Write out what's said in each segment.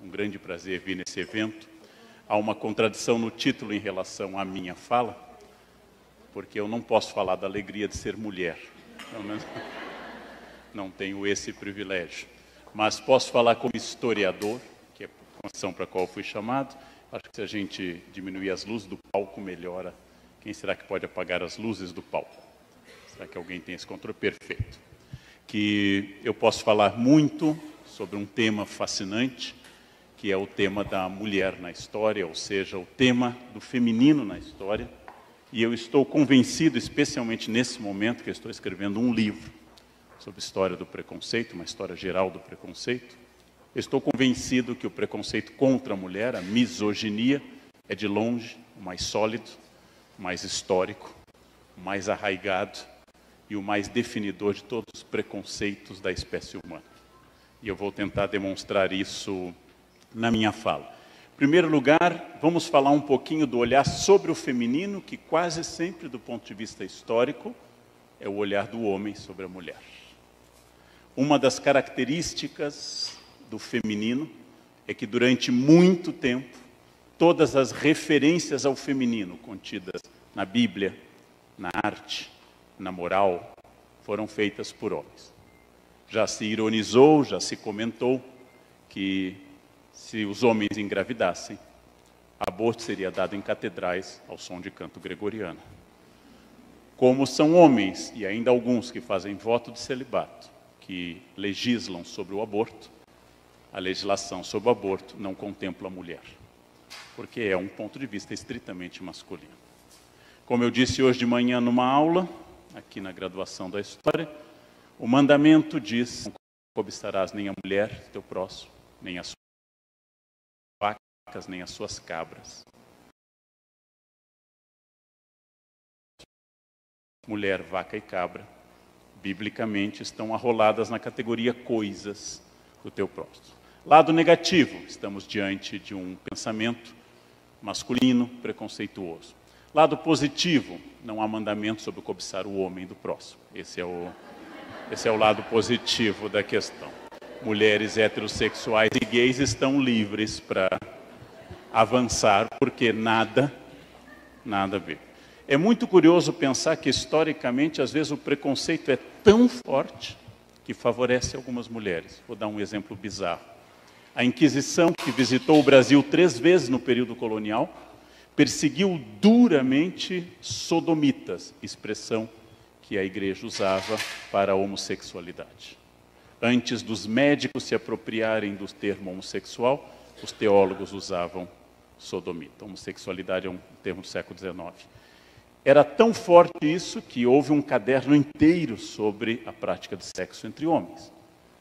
um grande prazer vir nesse evento. Há uma contradição no título em relação à minha fala, porque eu não posso falar da alegria de ser mulher. Pelo menos não tenho esse privilégio. Mas posso falar como historiador, que é a função para a qual fui chamado. Acho que se a gente diminuir as luzes do palco, melhora. Quem será que pode apagar as luzes do palco? Será que alguém tem esse controle? Perfeito. Que eu posso falar muito sobre um tema fascinante, que é o tema da mulher na história, ou seja, o tema do feminino na história. E eu estou convencido, especialmente nesse momento que eu estou escrevendo um livro sobre história do preconceito, uma história geral do preconceito, eu estou convencido que o preconceito contra a mulher, a misoginia, é de longe o mais sólido, o mais histórico, o mais arraigado e o mais definidor de todos os preconceitos da espécie humana. E eu vou tentar demonstrar isso na minha fala. Em primeiro lugar, vamos falar um pouquinho do olhar sobre o feminino, que quase sempre, do ponto de vista histórico, é o olhar do homem sobre a mulher. Uma das características do feminino é que durante muito tempo, todas as referências ao feminino contidas na Bíblia, na arte, na moral, foram feitas por homens. Já se ironizou, já se comentou que se os homens engravidassem, aborto seria dado em catedrais ao som de canto gregoriano. Como são homens, e ainda alguns que fazem voto de celibato, que legislam sobre o aborto, a legislação sobre o aborto não contempla a mulher, porque é um ponto de vista estritamente masculino. Como eu disse hoje de manhã numa aula, aqui na graduação da História, o mandamento diz: não cobiçarás nem a mulher, teu próximo, nem as suas vacas, nem as suas cabras. Mulher, vaca e cabra, biblicamente, estão arroladas na categoria coisas do teu próximo. Lado negativo, estamos diante de um pensamento masculino, preconceituoso. Lado positivo, não há mandamento sobre cobiçar o homem do próximo. Esse é o lado positivo da questão. Mulheres heterossexuais e gays estão livres para avançar, porque nada a ver. É muito curioso pensar que, historicamente, às vezes o preconceito é tão forte que favorece algumas mulheres. Vou dar um exemplo bizarro. A Inquisição, que visitou o Brasil 3 vezes no período colonial, perseguiu duramente sodomitas, expressão que a igreja usava para a homossexualidade. Antes dos médicos se apropriarem do termo homossexual, os teólogos usavam sodomita. Homossexualidade é um termo do século XIX. Era tão forte isso que houve um caderno inteiro sobre a prática de sexo entre homens.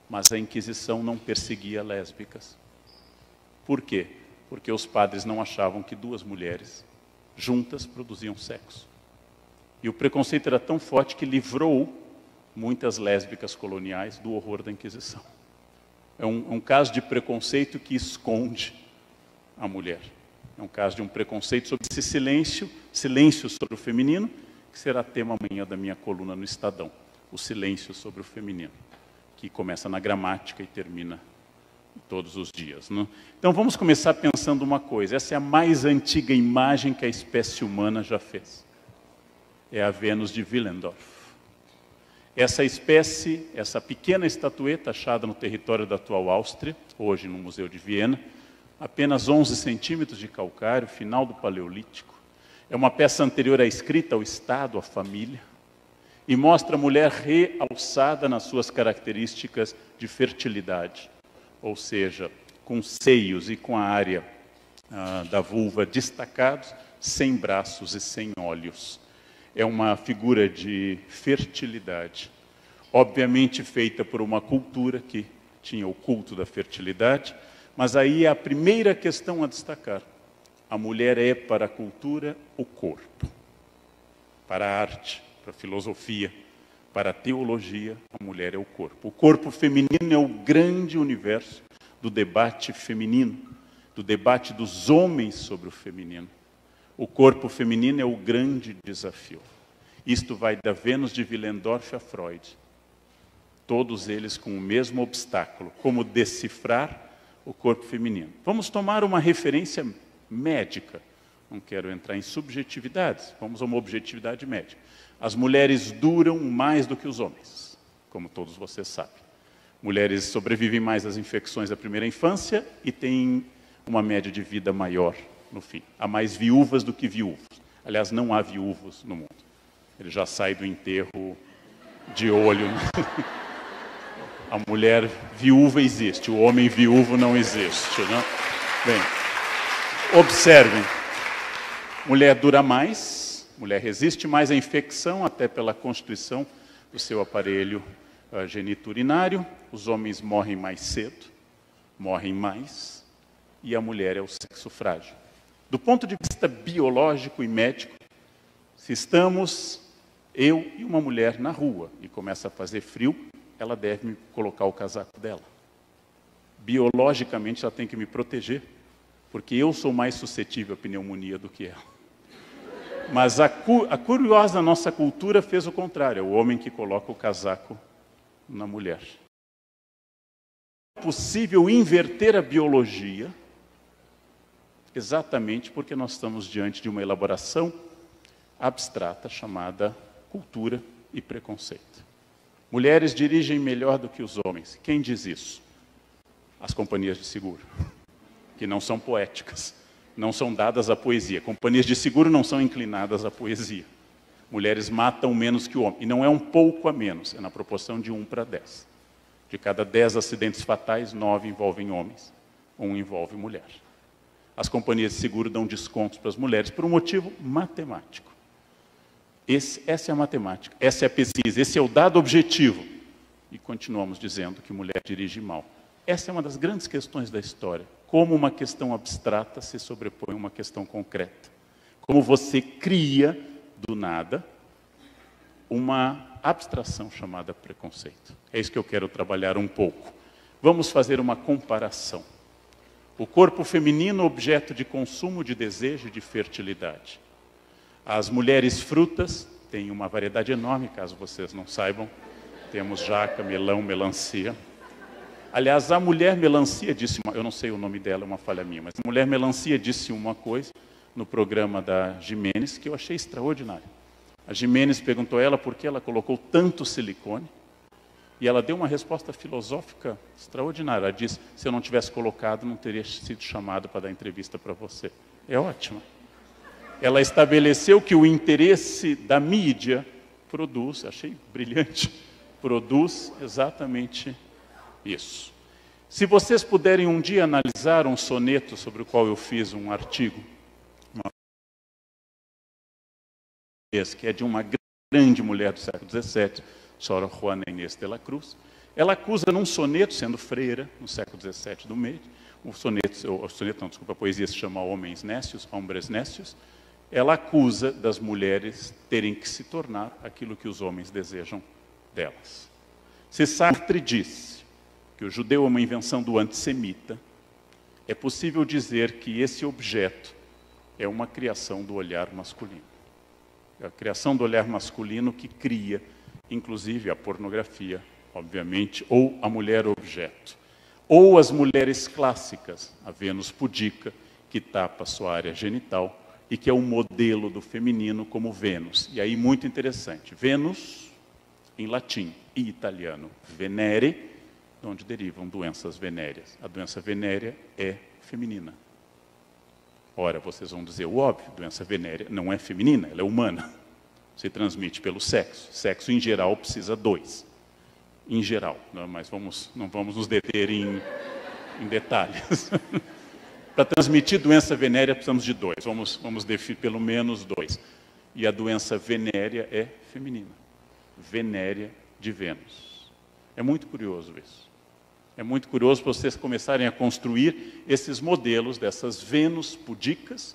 Mas a Inquisição não perseguia lésbicas. Por quê? Porque os padres não achavam que 2 mulheres juntas produziam sexo. E o preconceito era tão forte que livrou muitas lésbicas coloniais do horror da Inquisição. É um caso de preconceito que esconde a mulher. É um caso de um preconceito sobre esse silêncio sobre o feminino, que será tema amanhã da minha coluna no Estadão. O silêncio sobre o feminino, que começa na gramática e termina todos os dias, né? Então vamos começar pensando uma coisa. Essa é a mais antiga imagem que a espécie humana já fez. É a Vênus de Willendorf. Essa espécie, essa pequena estatueta achada no território da atual Áustria, hoje no Museu de Viena, apenas 11 centímetros de calcário, final do Paleolítico. É uma peça anterior à escrita, ao Estado, à família, e mostra a mulher realçada nas suas características de fertilidade, ou seja, com seios e com a área da vulva destacados, sem braços e sem olhos. É uma figura de fertilidade, obviamente feita por uma cultura que tinha o culto da fertilidade, mas aí é a primeira questão a destacar. A mulher é, para a cultura, o corpo. Para a arte, para a filosofia, para a teologia, a mulher é o corpo. O corpo feminino é o grande universo do debate feminino, do debate dos homens sobre o feminino. O corpo feminino é o grande desafio. Isto vai da Vênus de Willendorf a Freud. Todos eles com o mesmo obstáculo, como decifrar o corpo feminino. Vamos tomar uma referência médica. Não quero entrar em subjetividades, vamos a uma objetividade médica. As mulheres duram mais do que os homens, como todos vocês sabem. Mulheres sobrevivem mais às infecções da primeira infância e têm uma média de vida maior no fim. Há mais viúvas do que viúvos. Aliás, não há viúvos no mundo. Ele já sai do enterro de olho. A mulher viúva existe, o homem viúvo não existe. Né? Bem, observem. Mulher dura mais, mulher resiste mais à infecção, até pela constituição do seu aparelho geniturinário. Os homens morrem mais cedo, morrem mais, e a mulher é o sexo frágil. Do ponto de vista biológico e médico, se estamos, eu e uma mulher na rua, e começa a fazer frio, ela deve me colocar o casaco dela. Biologicamente, ela tem que me proteger, porque eu sou mais suscetível à pneumonia do que ela. Mas a curiosa nossa cultura fez o contrário, é o homem que coloca o casaco na mulher. É possível inverter a biologia, exatamente porque nós estamos diante de uma elaboração abstrata chamada cultura e preconceito. Mulheres dirigem melhor do que os homens. Quem diz isso? As companhias de seguro, que não são poéticas, não são dadas à poesia. Companhias de seguro não são inclinadas à poesia. Mulheres matam menos que o homem. E não é um pouco a menos, é na proporção de 1 para 10. De cada 10 acidentes fatais, 9 envolvem homens, 1 envolve mulher. As companhias de seguro dão descontos para as mulheres por um motivo matemático. Essa é a matemática, essa é a pesquisa, esse é o dado objetivo. E continuamos dizendo que mulher dirige mal. Essa é uma das grandes questões da história. Como uma questão abstrata se sobrepõe a uma questão concreta. Como você cria, do nada, uma abstração chamada preconceito. É isso que eu quero trabalhar um pouco. Vamos fazer uma comparação. O corpo feminino, objeto de consumo, de desejo e de fertilidade. As mulheres frutas têm uma variedade enorme, caso vocês não saibam. Temos jaca, melão, melancia. Aliás, a mulher melancia disse, eu não sei o nome dela, é uma falha minha, mas a mulher melancia disse uma coisa no programa da Gimenez que eu achei extraordinário. A Gimenez perguntou a ela por que ela colocou tanto silicone e ela deu uma resposta filosófica extraordinária. Ela disse, se eu não tivesse colocado, não teria sido chamado para dar entrevista para você. É ótimo. Ela estabeleceu que o interesse da mídia produz, achei brilhante, produz exatamente isso. Se vocês puderem um dia analisar um soneto sobre o qual eu fiz um artigo, que é de uma grande mulher do século XVII, Sora Juana Inês de la Cruz, ela acusa num soneto, sendo freira, no século XVII do meio, a poesia se chama Homens Nécios, Hombres Nécios, ela acusa das mulheres terem que se tornar aquilo que os homens desejam delas. Se Sartre disse que o judeu é uma invenção do antissemita, é possível dizer que esse objeto é uma criação do olhar masculino. É a criação do olhar masculino que cria, inclusive, a pornografia, obviamente, ou a mulher objeto. Ou as mulheres clássicas, a Vênus pudica, que tapa sua área genital, e que é o modelo do feminino como Vênus. E aí, muito interessante, Vênus, em latim e italiano, Venere, de onde derivam doenças venéreas. A doença venérea é feminina. Ora, vocês vão dizer o óbvio, doença venérea não é feminina, ela é humana. Se transmite pelo sexo. Sexo, em geral, precisa 2. Em geral, não, mas não vamos nos deter em detalhes. Para transmitir doença venérea, precisamos de 2. Vamos definir pelo menos 2. E a doença venérea é feminina. Venérea de Vênus. É muito curioso isso. É muito curioso para vocês começarem a construir esses modelos dessas Vênus pudicas,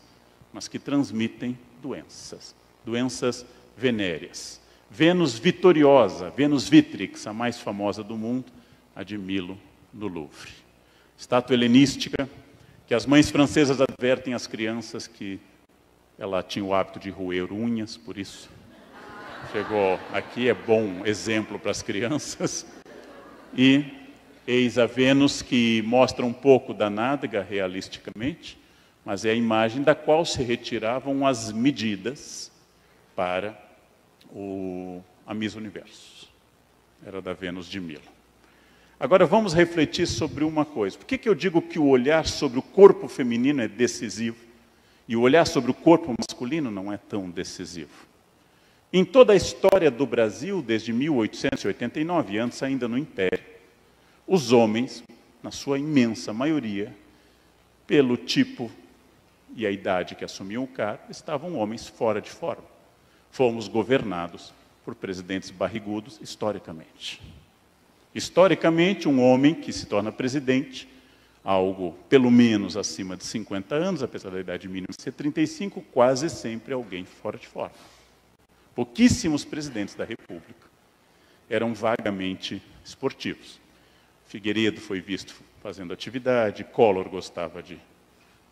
mas que transmitem doenças. Doenças venéreas. Vênus vitoriosa, Vênus Vitrix, a mais famosa do mundo, a de Milo, no Louvre. Estátua helenística, que as mães francesas advertem às crianças que ela tinha o hábito de roer unhas, por isso chegou aqui, é bom exemplo para as crianças. E Eis a Vênus que mostra um pouco da nádega realisticamente, mas é a imagem da qual se retiravam as medidas para a Miss Universo. Era da Vênus de Milo. Agora vamos refletir sobre uma coisa. Por que eu digo que o olhar sobre o corpo feminino é decisivo e o olhar sobre o corpo masculino não é tão decisivo? Em toda a história do Brasil, desde 1889, antes ainda no Império, os homens, na sua imensa maioria, pelo tipo e a idade que assumiam o cargo, estavam homens fora de forma. Fomos governados por presidentes barrigudos historicamente. Historicamente, um homem que se torna presidente, algo pelo menos acima de 50 anos, apesar da idade mínima ser 35, quase sempre alguém fora de forma. Pouquíssimos presidentes da República eram vagamente esportivos. Figueiredo foi visto fazendo atividade, Collor gostava de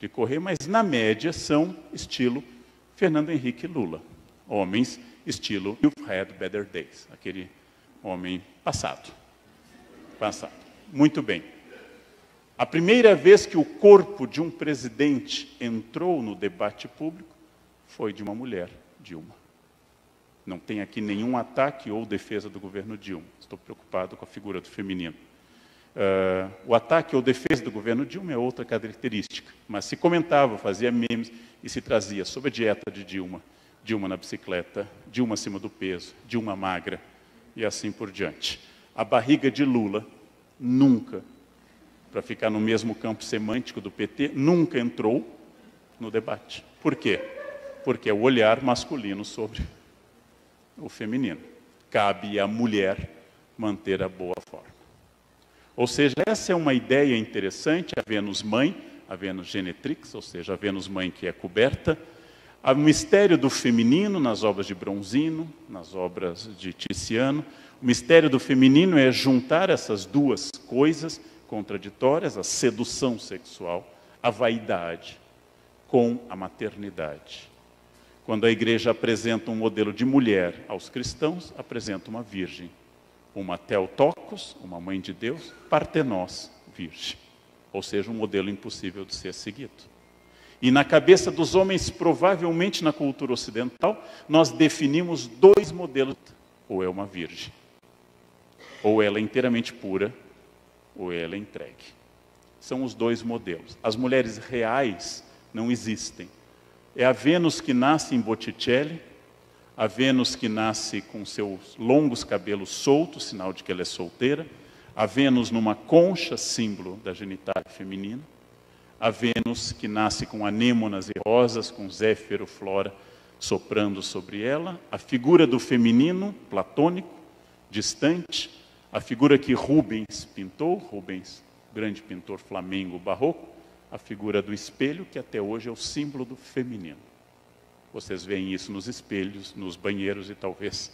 correr, mas na média são estilo Fernando Henrique Lula. Homens estilo You've Had Better Days, aquele homem passado. Muito bem. A primeira vez que o corpo de um presidente entrou no debate público foi de uma mulher, Dilma. Não tem aqui nenhum ataque ou defesa do governo Dilma. Estou preocupado com a figura do feminino. O ataque ou defesa do governo Dilma é outra característica, mas se comentava, fazia memes e se trazia sobre a dieta de Dilma, Dilma na bicicleta, Dilma acima do peso, Dilma magra e assim por diante. A barriga de Lula nunca, para ficar no mesmo campo semântico do PT, nunca entrou no debate. Por quê? Porque é o olhar masculino sobre o feminino. Cabe à mulher manter a boa forma. Ou seja, essa é uma ideia interessante, a Vênus mãe, a Vênus genetrix, ou seja, a Vênus mãe que é coberta, o mistério do feminino nas obras de Bronzino, nas obras de Tiziano. O mistério do feminino é juntar essas duas coisas contraditórias, a sedução sexual, a vaidade, com a maternidade. Quando a igreja apresenta um modelo de mulher aos cristãos, apresenta uma virgem. Uma Theotokos, uma mãe de Deus, Partenós, virgem. Ou seja, um modelo impossível de ser seguido. E na cabeça dos homens, provavelmente na cultura ocidental, nós definimos dois modelos. Ou é uma virgem, ou ela é inteiramente pura, ou ela é entregue. São os dois modelos. As mulheres reais não existem. É a Vênus que nasce em Botticelli, a Vênus que nasce com seus longos cabelos soltos, sinal de que ela é solteira, a Vênus numa concha, símbolo da genitália feminina, a Vênus que nasce com anêmonas e rosas, com Zéfiro, Flora soprando sobre ela, a figura do feminino, platônico, distante, a figura que Rubens pintou, Rubens, grande pintor flamengo barroco, a figura do espelho, que até hoje é o símbolo do feminino. Vocês veem isso nos espelhos, nos banheiros e talvez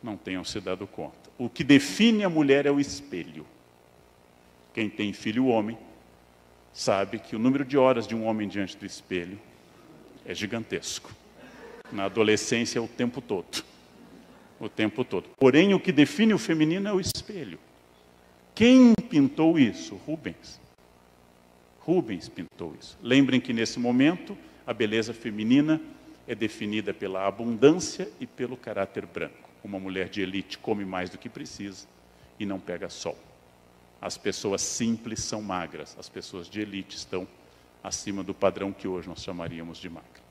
não tenham se dado conta. O que define a mulher é o espelho. Quem tem filho homem sabe que o número de horas de um homem diante do espelho é gigantesco. Na adolescência é o tempo todo. O tempo todo. Porém, o que define o feminino é o espelho. Quem pintou isso? Rubens. Rubens pintou isso. Lembrem que nesse momento a beleza feminina é definida pela abundância e pelo caráter branco. Uma mulher de elite come mais do que precisa e não pega sol. As pessoas simples são magras, as pessoas de elite estão acima do padrão que hoje nós chamaríamos de magra.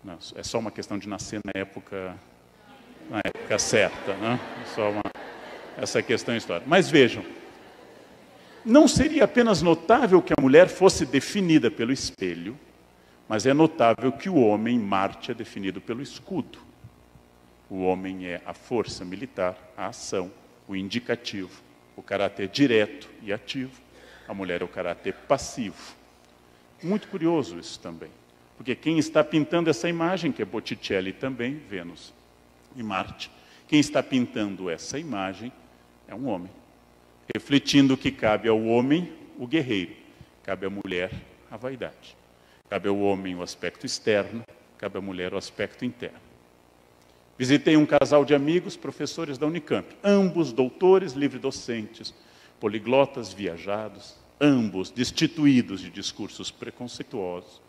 Não, é só uma questão de nascer na época certa, né? É só essa questão histórica. Mas vejam, não seria apenas notável que a mulher fosse definida pelo espelho, mas é notável que o homem, Marte, é definido pelo escudo. O homem é a força militar, a ação, o indicativo, o caráter direto e ativo. A mulher é o caráter passivo. Muito curioso isso também. Porque quem está pintando essa imagem, que é Botticelli também, Vênus e Marte, quem está pintando essa imagem é um homem. Refletindo que cabe ao homem o guerreiro, cabe à mulher a vaidade. Cabe ao homem o aspecto externo, cabe à mulher o aspecto interno. Visitei um casal de amigos, professores da Unicamp, ambos doutores, livre-docentes, Poliglotas viajados, ambos destituídos de discursos preconceituosos,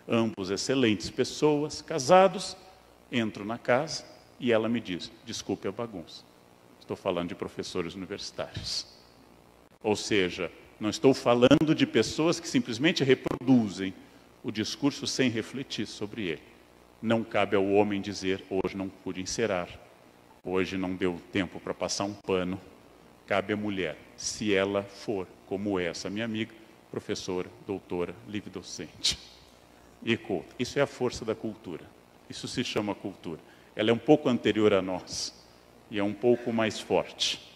ambos excelentes pessoas, casados. Entro na casa e ela me diz: desculpe a bagunça, estou falando de professores universitários. Ou seja, não estou falando de pessoas que simplesmente reproduzem o discurso sem refletir sobre ele. Não cabe ao homem dizer: hoje não pude encerar, hoje não deu tempo para passar um pano. Cabe à mulher, se ela for, como essa minha amiga, professora, doutora, livre docente e culta. Isso é a força da cultura. Isso se chama cultura. Ela é um pouco anterior a nós e é um pouco mais forte.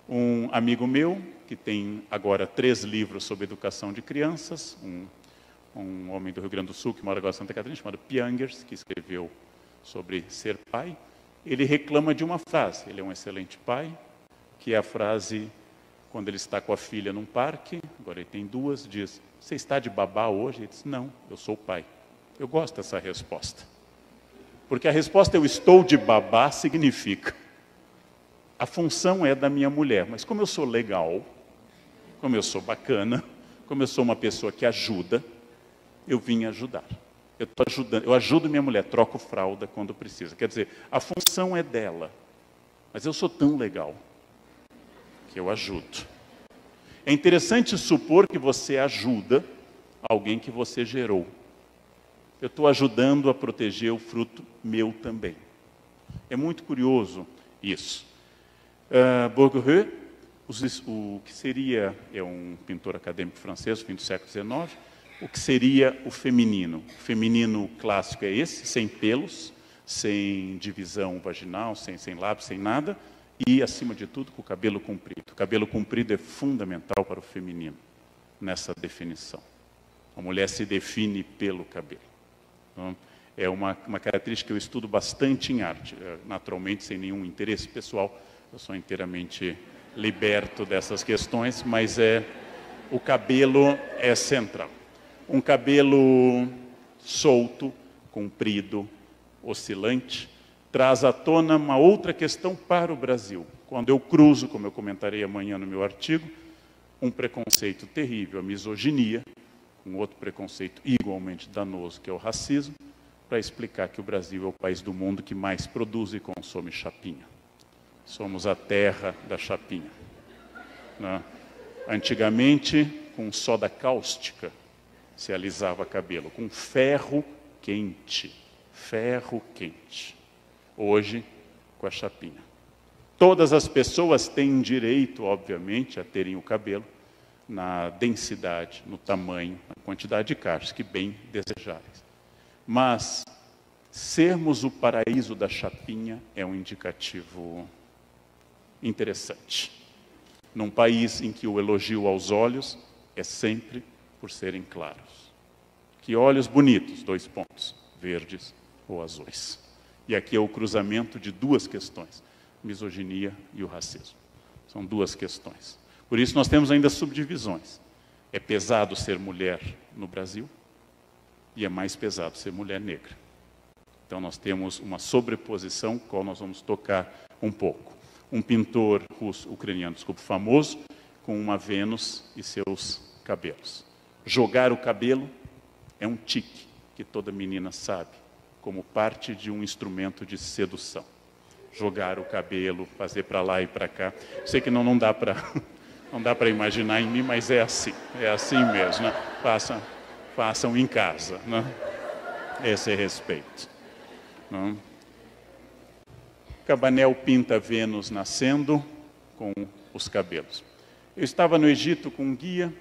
Um amigo meu, que tem agora 3 livros sobre educação de crianças, um homem do Rio Grande do Sul, que mora agora em Santa Catarina, chamado Piangers, que escreveu sobre ser pai, ele reclama de uma frase. Ele é um excelente pai, que é a frase, quando ele está com a filha num parque, agora ele tem 2, diz: você está de babá hoje? Ele diz: não, eu sou pai. Eu gosto dessa resposta. Porque a resposta "eu estou de babá" significa: a função é da minha mulher, mas como eu sou legal, como eu sou bacana, como eu sou uma pessoa que ajuda, eu vim ajudar. Eu ajudo minha mulher, troco fralda quando precisa. Quer dizer, a função é dela, mas eu sou tão legal que eu ajudo. É interessante supor que você ajuda alguém que você gerou. Eu estou ajudando a proteger o fruto meu também. É muito curioso isso. Bourdieu, o que seria, é um pintor acadêmico francês, fim do século XIX, o que seria o feminino. O feminino clássico é esse, sem pelos, sem divisão vaginal, sem lábios, sem nada, e, acima de tudo, com o cabelo comprido. O cabelo comprido é fundamental para o feminino, nessa definição. A mulher se define pelo cabelo. Então, é uma característica que eu estudo bastante em arte, naturalmente sem nenhum interesse pessoal. Eu sou inteiramente liberto dessas questões, mas o cabelo é central. Um cabelo solto, comprido, oscilante, traz à tona uma outra questão para o Brasil. Quando eu cruzo, como eu comentarei amanhã no meu artigo, um preconceito terrível, a misoginia, um outro preconceito igualmente danoso, que é o racismo, para explicar que o Brasil é o país do mundo que mais produz e consome chapinha. Somos a terra da chapinha. Né? Antigamente, com soda cáustica, se alisava cabelo, com ferro quente. Ferro quente. Hoje, com a chapinha. Todas as pessoas têm direito, obviamente, a terem o cabelo na densidade, no tamanho, na quantidade de cachos que bem desejáveis. Mas sermos o paraíso da chapinha é um indicativo interessante. Num país em que o elogio aos olhos é sempre por serem claros. Que olhos bonitos, 2 pontos, verdes ou azuis. E aqui é o cruzamento de 2 questões, misoginia e o racismo. São 2 questões. Por isso nós temos ainda subdivisões. É pesado ser mulher no Brasil e é mais pesado ser mulher negra. Então nós temos uma sobreposição, qual nós vamos tocar um pouco. Um pintor ucraniano, famoso, com uma Vênus e seus cabelos. Jogar o cabelo é um tique que toda menina sabe, como parte de um instrumento de sedução. Jogar o cabelo, fazer para lá e para cá. Sei que não dá para não dá para imaginar em mim, mas é assim mesmo, né? Façam em casa, né? Esse é respeito. Né? Cabanel pinta Vênus nascendo com os cabelos. Eu estava no Egito com um guia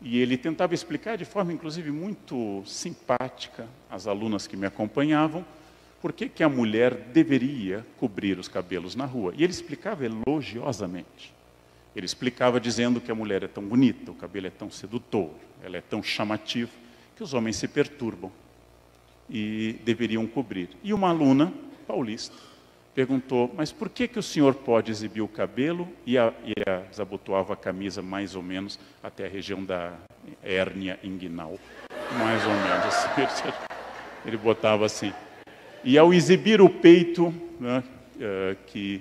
e ele tentava explicar de forma, inclusive, muito simpática às alunas que me acompanhavam por que a mulher deveria cobrir os cabelos na rua. E ele explicava elogiosamente. Ele explicava dizendo que a mulher é tão bonita, o cabelo é tão sedutor, ela é tão chamativa, que os homens se perturbam e deveriam cobrir. E uma aluna paulista perguntou: mas por que o senhor pode exibir o cabelo? E desabotoava a camisa mais ou menos até a região da hérnia inguinal. Mais ou menos assim. Ele botava assim. E ao exibir o peito, né, que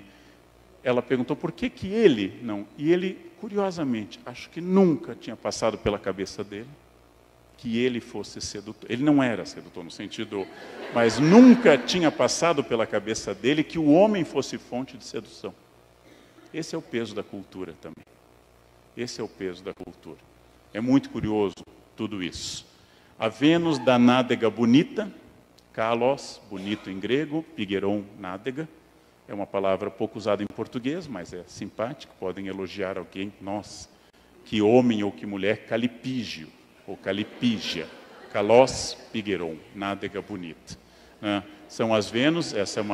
ela perguntou por que ele não. E ele curiosamente, acho que nunca tinha passado pela cabeça dele que ele fosse sedutor. Ele não era sedutor no sentido, mas nunca tinha passado pela cabeça dele que o homem fosse fonte de sedução. Esse é o peso da cultura também. Esse é o peso da cultura. É muito curioso tudo isso. A Vênus da nádega bonita, kalos, bonito em grego, pigeron, nádega. É uma palavra pouco usada em português, mas é simpática. Podem elogiar alguém. Nossa, que homem ou que mulher, calipígio, ou calipígia. Kalos, pigeron, nádega bonita. São as Vênus, essa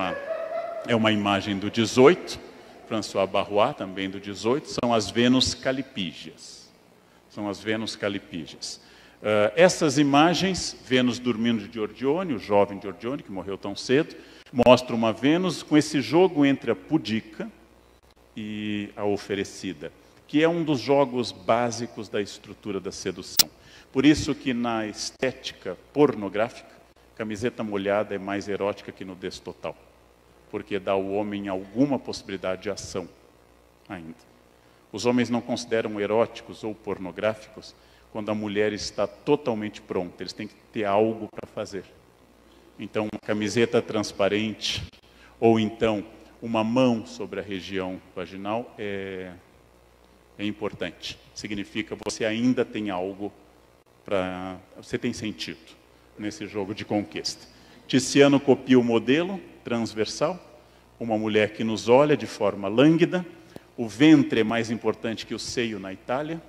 é uma imagem do 18, François Barrois, também do 18, são as Vênus calipígias. São as Vênus calipígias. Essas imagens, Vênus dormindo de Giorgione, o jovem Giorgione, que morreu tão cedo, mostra uma Vênus com esse jogo entre a pudica e a oferecida, que é um dos jogos básicos da estrutura da sedução. Por isso que na estética pornográfica, camiseta molhada é mais erótica que nudez total, porque dá ao homem alguma possibilidade de ação ainda. Os homens não consideram eróticos ou pornográficos quando a mulher está totalmente pronta, eles têm que ter algo para fazer. Então, uma camiseta transparente, ou então uma mão sobre a região vaginal é importante. Significa que você ainda tem algo para... Você tem sentido nesse jogo de conquista. Tiziano copia o modelo transversal, uma mulher que nos olha de forma lânguida. O ventre é mais importante que o seio na Itália.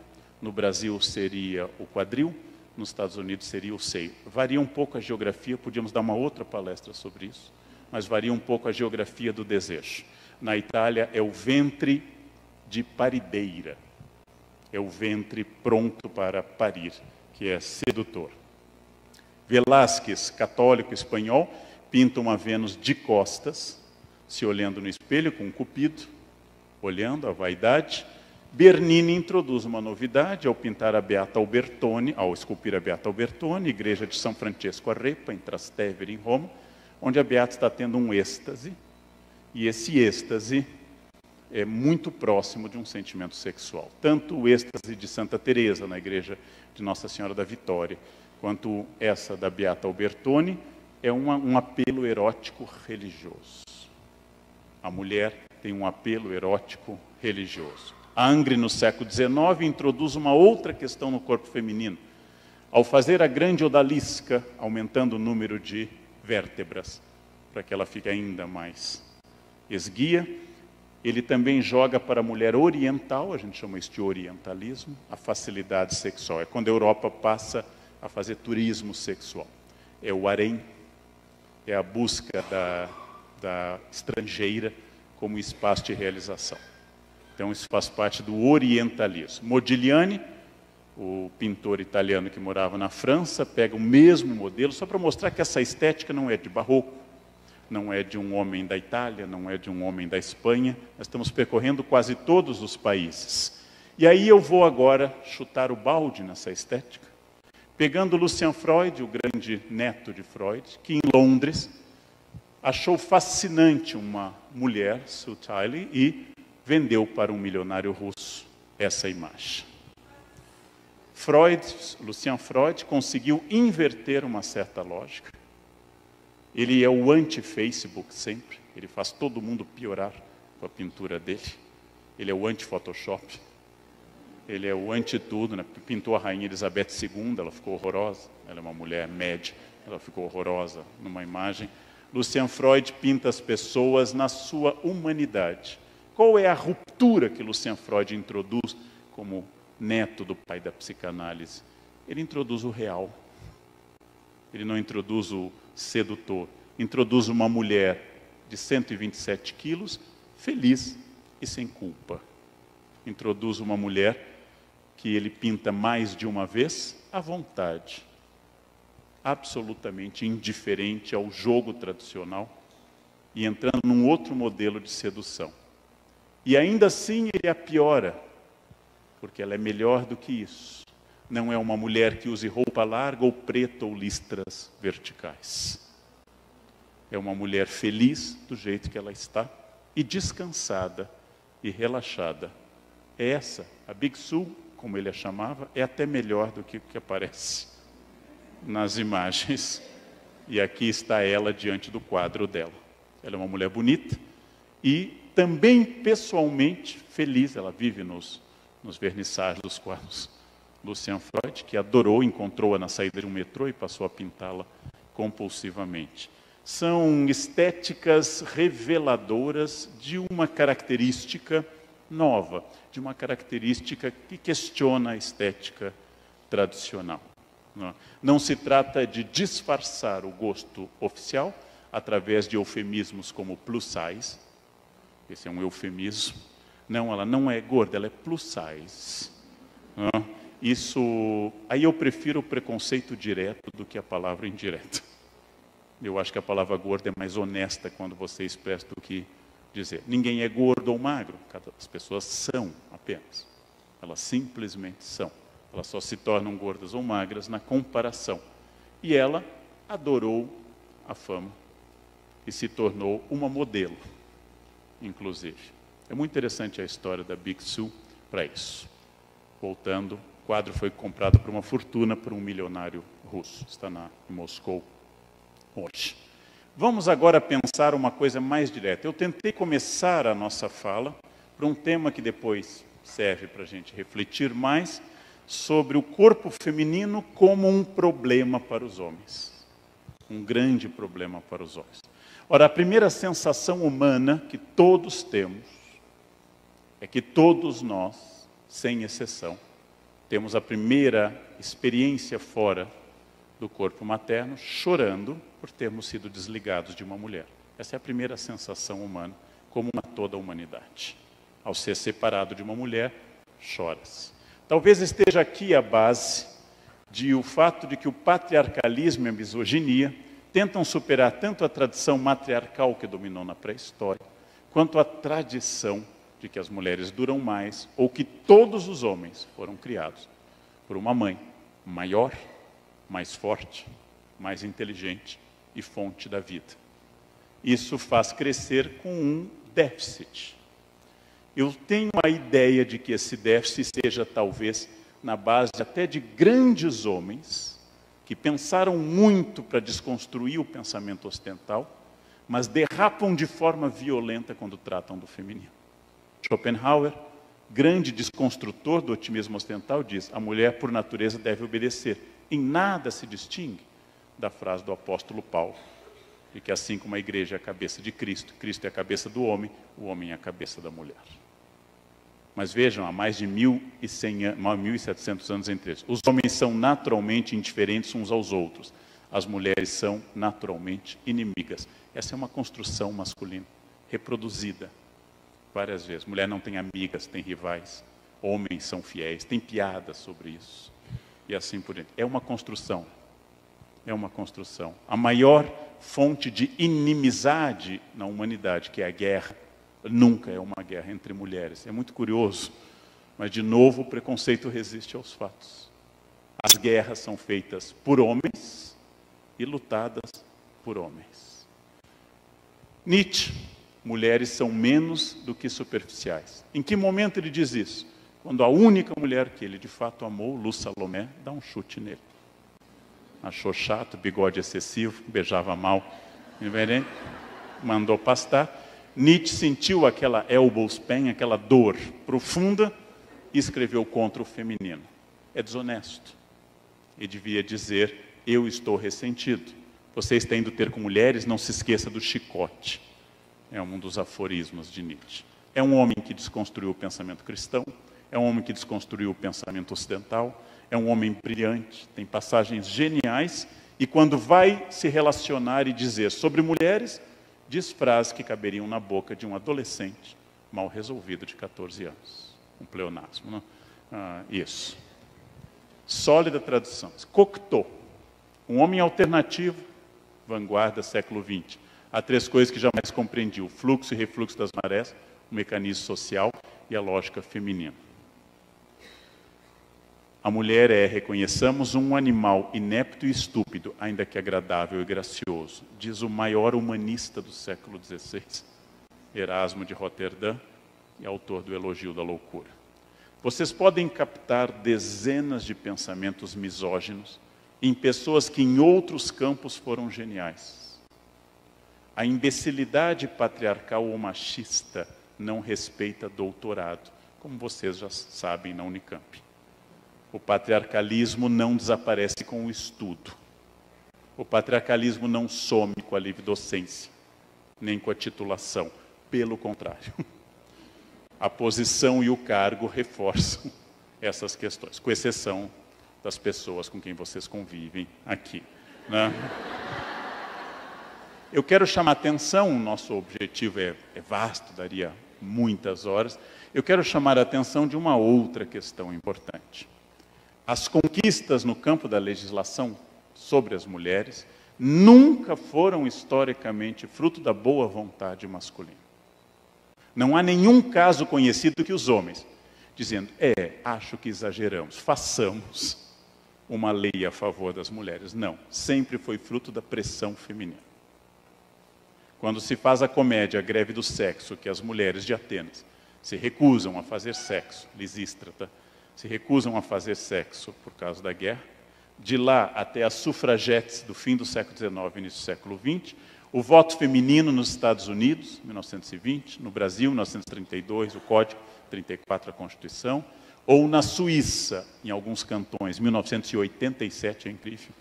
No Brasil seria o quadril, nos Estados Unidos seria o seio. Varia um pouco a geografia, podíamos dar uma outra palestra sobre isso, mas varia um pouco a geografia do desejo. Na Itália é o ventre de parideira, é o ventre pronto para parir, que é sedutor. Velázquez, católico espanhol, pinta uma Vênus de costas, se olhando no espelho com um cupido, olhando a vaidade. Bernini introduz uma novidade ao pintar a Beata Albertone, ao esculpir a Beata Albertone, igreja de São Francesco a Repa, em Trastevere, em Roma, onde a Beata está tendo um êxtase, e esse êxtase é muito próximo de um sentimento sexual. Tanto o êxtase de Santa Teresa, na igreja de Nossa Senhora da Vitória, quanto essa da Beata Albertone, é um apelo erótico religioso. A mulher tem um apelo erótico religioso. A Angre, no século XIX, introduz uma outra questão no corpo feminino. Ao fazer a grande odalisca, aumentando o número de vértebras, para que ela fique ainda mais esguia, ele também joga para a mulher oriental, a gente chama isso de orientalismo, a facilidade sexual. É quando a Europa passa a fazer turismo sexual. É o harém, é a busca da estrangeira como espaço de realização. Então isso faz parte do orientalismo. Modigliani, o pintor italiano que morava na França, pega o mesmo modelo, só para mostrar que essa estética não é de barroco, não é de um homem da Itália, não é de um homem da Espanha. Nós estamos percorrendo quase todos os países. E aí eu vou agora chutar o balde nessa estética, pegando Lucian Freud, o grande neto de Freud, que em Londres achou fascinante uma mulher, Sue Tiley, e vendeu para um milionário russo essa imagem. Lucian Freud, conseguiu inverter uma certa lógica. Ele é o anti-Facebook sempre, ele faz todo mundo piorar com a pintura dele. Ele é o anti-Photoshop, ele é o anti-tudo, né? Pintou a rainha Elizabeth II, ela ficou horrorosa, ela é uma mulher média, ela ficou horrorosa numa imagem. Lucian Freud pinta as pessoas na sua humanidade. Qual é a ruptura que Lucian Freud introduz como neto do pai da psicanálise? Ele introduz o real. Ele não introduz o sedutor. Introduz uma mulher de 127 quilos, feliz e sem culpa. Introduz uma mulher que ele pinta mais de uma vez à vontade. Absolutamente indiferente ao jogo tradicional e entrando num outro modelo de sedução. E ainda assim ele a piora, porque ela é melhor do que isso. Não é uma mulher que use roupa larga ou preta ou listras verticais. É uma mulher feliz do jeito que ela está e descansada e relaxada. É essa A Big Sue, como ele a chamava, é até melhor do que o que aparece nas imagens. E aqui está ela diante do quadro dela. Ela é uma mulher bonita e também pessoalmente feliz. Ela vive nos vernissagens dos quadros. Lucian Freud, que adorou, encontrou-a na saída de um metrô e passou a pintá-la compulsivamente. São estéticas reveladoras de uma característica nova, de uma característica que questiona a estética tradicional. Não se trata de disfarçar o gosto oficial através de eufemismos como plus size. Esse é um eufemismo. Não, ela não é gorda, ela é plus size. Isso, aí eu prefiro o preconceito direto do que a palavra indireta. Eu acho que a palavra gorda é mais honesta quando você expressa do que dizer. Ninguém é gordo ou magro, as pessoas são apenas. Elas simplesmente são. Elas só se tornam gordas ou magras na comparação. E ela adorou a fama e se tornou uma modelo, inclusive. É muito interessante a história da Big Sue para isso. Voltando, o quadro foi comprado por uma fortuna por um milionário russo. Está em Moscou hoje. Vamos agora pensar uma coisa mais direta. Eu tentei começar a nossa fala por um tema que depois serve para a gente refletir mais sobre o corpo feminino como um problema para os homens. Um grande problema para os homens. Ora, a primeira sensação humana que todos temos é que todos nós, sem exceção, temos a primeira experiência fora do corpo materno, chorando por termos sido desligados de uma mulher. Essa é a primeira sensação humana, comum a toda a humanidade. Ao ser separado de uma mulher, choras. Talvez esteja aqui a base o fato de que o patriarcalismo e a misoginia tentam superar tanto a tradição matriarcal que dominou na pré-história, quanto a tradição de que as mulheres duram mais, ou que todos os homens foram criados por uma mãe maior, mais forte, mais inteligente e fonte da vida. Isso faz crescer com um déficit. Eu tenho a ideia de que esse déficit seja talvez na base até de grandes homens que pensaram muito para desconstruir o pensamento ocidental, mas derrapam de forma violenta quando tratam do feminino. Schopenhauer, grande desconstrutor do otimismo ocidental, diz: a mulher por natureza deve obedecer. Em nada se distingue da frase do apóstolo Paulo, de que assim como a igreja é a cabeça de Cristo, Cristo é a cabeça do homem, o homem é a cabeça da mulher. Mas vejam, há mais de 1.700 anos entre eles. Os homens são naturalmente indiferentes uns aos outros. As mulheres são naturalmente inimigas. Essa é uma construção masculina, reproduzida várias vezes. Mulher não tem amigas, tem rivais. Homens são fiéis, tem piadas sobre isso. E assim por diante. É uma construção. É uma construção. A maior fonte de inimizade na humanidade, que é a guerra, nunca é uma guerra entre mulheres. É muito curioso, mas de novo o preconceito resiste aos fatos. As guerras são feitas por homens e lutadas por homens. Nietzsche, mulheres são menos do que superficiais. Em que momento ele diz isso? Quando a única mulher que ele de fato amou, Lu Salomé, dá um chute nele. Achou chato, bigode excessivo, beijava mal, mandou pastar. Nietzsche sentiu aquela elbows pain, aquela dor profunda, e escreveu contra o feminino. É desonesto. Ele devia dizer: eu estou ressentido. Você está indo ter com mulheres, não se esqueça do chicote. É um dos aforismos de Nietzsche. É um homem que desconstruiu o pensamento cristão, é um homem que desconstruiu o pensamento ocidental, é um homem brilhante, tem passagens geniais, e quando vai se relacionar e dizer sobre mulheres, diz frases que caberiam na boca de um adolescente mal resolvido de 14 anos. Um pleonasmo, não? Isso. Sólida tradução. Cocteau, um homem alternativo, vanguarda, século XX. Há três coisas que jamais compreendi: o fluxo e refluxo das marés, o mecanismo social e a lógica feminina. A mulher é, reconheçamos, um animal inepto e estúpido, ainda que agradável e gracioso, diz o maior humanista do século XVI, Erasmo de Roterdã, e autor do Elogio da Loucura. Vocês podem captar dezenas de pensamentos misóginos em pessoas que em outros campos foram geniais. A imbecilidade patriarcal ou machista não respeita doutorado, como vocês já sabem na Unicamp. O patriarcalismo não desaparece com o estudo. O patriarcalismo não some com a livre docência, nem com a titulação. Pelo contrário. A posição e o cargo reforçam essas questões, com exceção das pessoas com quem vocês convivem aqui, né? Eu quero chamar a atenção, nosso objetivo é vasto, daria muitas horas. Eu quero chamar a atenção de uma outra questão importante. As conquistas no campo da legislação sobre as mulheres nunca foram historicamente fruto da boa vontade masculina. Não há nenhum caso conhecido que os homens, dizendo, acho que exageramos, façamos uma lei a favor das mulheres. Não, sempre foi fruto da pressão feminina. Quando se faz a comédia A Greve do Sexo, que as mulheres de Atenas se recusam a fazer sexo, Lisístrata, se recusam a fazer sexo por causa da guerra, de lá até as sufragetes do fim do século XIX e início do século XX, o voto feminino nos Estados Unidos, 1920, no Brasil, 1932, o Código, 34, a Constituição, ou na Suíça, em alguns cantões, 1987, é incrível.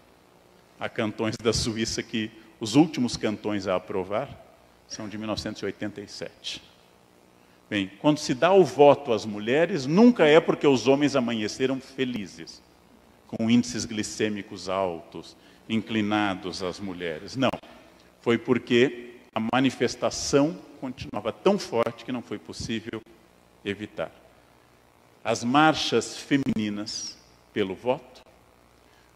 Há cantões da Suíça que os últimos cantões a aprovar são de 1987. Bem, quando se dá o voto às mulheres, nunca é porque os homens amanheceram felizes, com índices glicêmicos altos, inclinados às mulheres. Não. Foi porque a manifestação continuava tão forte que não foi possível evitar. As marchas femininas pelo voto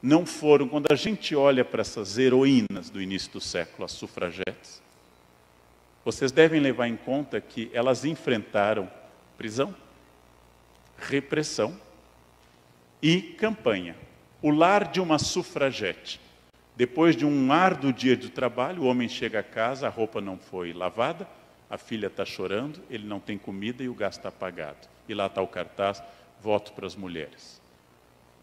não foram, quando a gente olha para essas heroínas do início do século, as sufragetes, vocês devem levar em conta que elas enfrentaram prisão, repressão e campanha. O lar de uma sufragete. Depois de um árduo dia de trabalho, o homem chega a casa, a roupa não foi lavada, a filha está chorando, ele não tem comida e o gás está apagado. E lá está o cartaz, voto para as mulheres.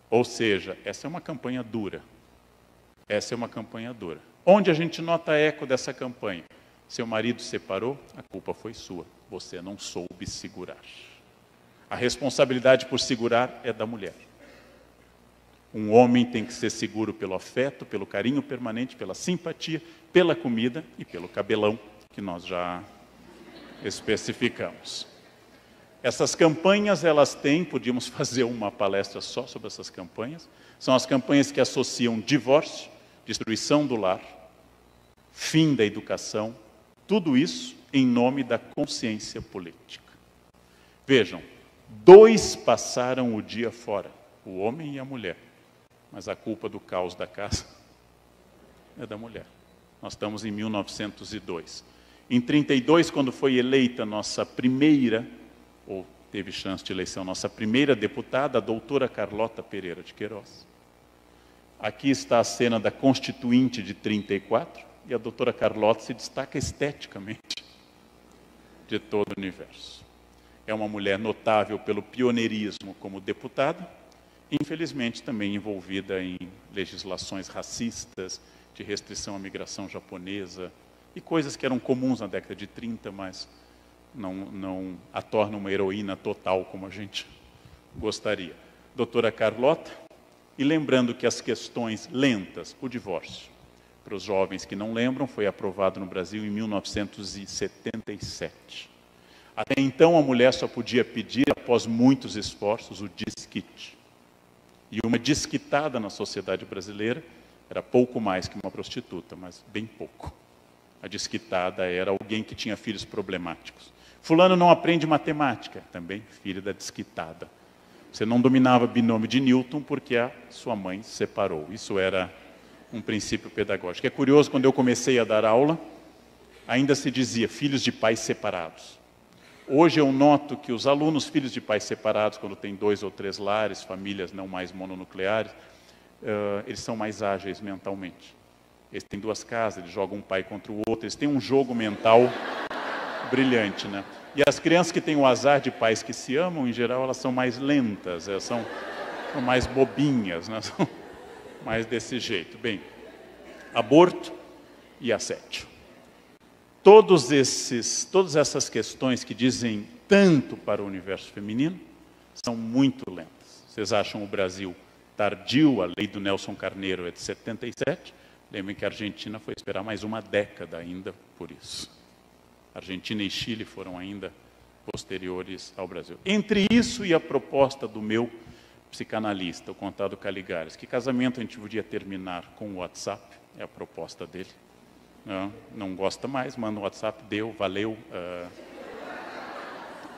Ou seja, essa é uma campanha dura. Essa é uma campanha dura. Onde a gente nota eco dessa campanha? Seu marido separou, a culpa foi sua. Você não soube segurar. A responsabilidade por segurar é da mulher. Um homem tem que ser seguro pelo afeto, pelo carinho permanente, pela simpatia, pela comida e pelo cabelão, que nós já especificamos. Essas campanhas, elas têm, podíamos fazer uma palestra só sobre essas campanhas, são as campanhas que associam divórcio, destruição do lar, fim da educação, tudo isso em nome da consciência política. Vejam, 2 passaram o dia fora, o homem e a mulher. Mas a culpa do caos da casa é da mulher. Nós estamos em 1902. Em 32, quando foi eleita nossa primeira, ou teve chance de eleição, nossa primeira deputada, a doutora Carlota Pereira de Queiroz. Aqui está a cena da Constituinte de 34, e a doutora Carlota se destaca esteticamente de todo o universo. É uma mulher notável pelo pioneirismo como deputada, infelizmente também envolvida em legislações racistas, de restrição à migração japonesa, e coisas que eram comuns na década de 30, mas não a tornam uma heroína total como a gente gostaria. Doutora Carlota, e lembrando que as questões lentas, o divórcio, para os jovens que não lembram, foi aprovado no Brasil em 1977. Até então a mulher só podia pedir, após muitos esforços, o desquite. E uma desquitada na sociedade brasileira era pouco mais que uma prostituta, mas bem pouco. A desquitada era alguém que tinha filhos problemáticos. Fulano não aprende matemática, também filho da desquitada. Você não dominava binômio de Newton porque a sua mãe se separou. Isso era um princípio pedagógico. É curioso, quando eu comecei a dar aula, ainda se dizia filhos de pais separados. Hoje eu noto que os alunos, filhos de pais separados, quando tem 2 ou 3 lares, famílias não mais mononucleares, eles são mais ágeis mentalmente. Eles têm 2 casas, eles jogam um pai contra o outro, eles têm um jogo mental brilhante, né? E as crianças que têm o azar de pais que se amam, em geral, elas são mais lentas, elas são mais bobinhas, né? São mais desse jeito. Bem, aborto e assédio. Todas essas questões que dizem tanto para o universo feminino são muito lentas. Vocês acham o Brasil tardio? A lei do Nelson Carneiro é de 77. Lembrem que a Argentina foi esperar mais uma década ainda por isso. Argentina e Chile foram ainda posteriores ao Brasil. Entre isso e a proposta do meu psicanalista, o Contado Caligares, que casamento a gente podia terminar com o WhatsApp, é a proposta dele. Não gosta mais, manda um WhatsApp, deu, valeu.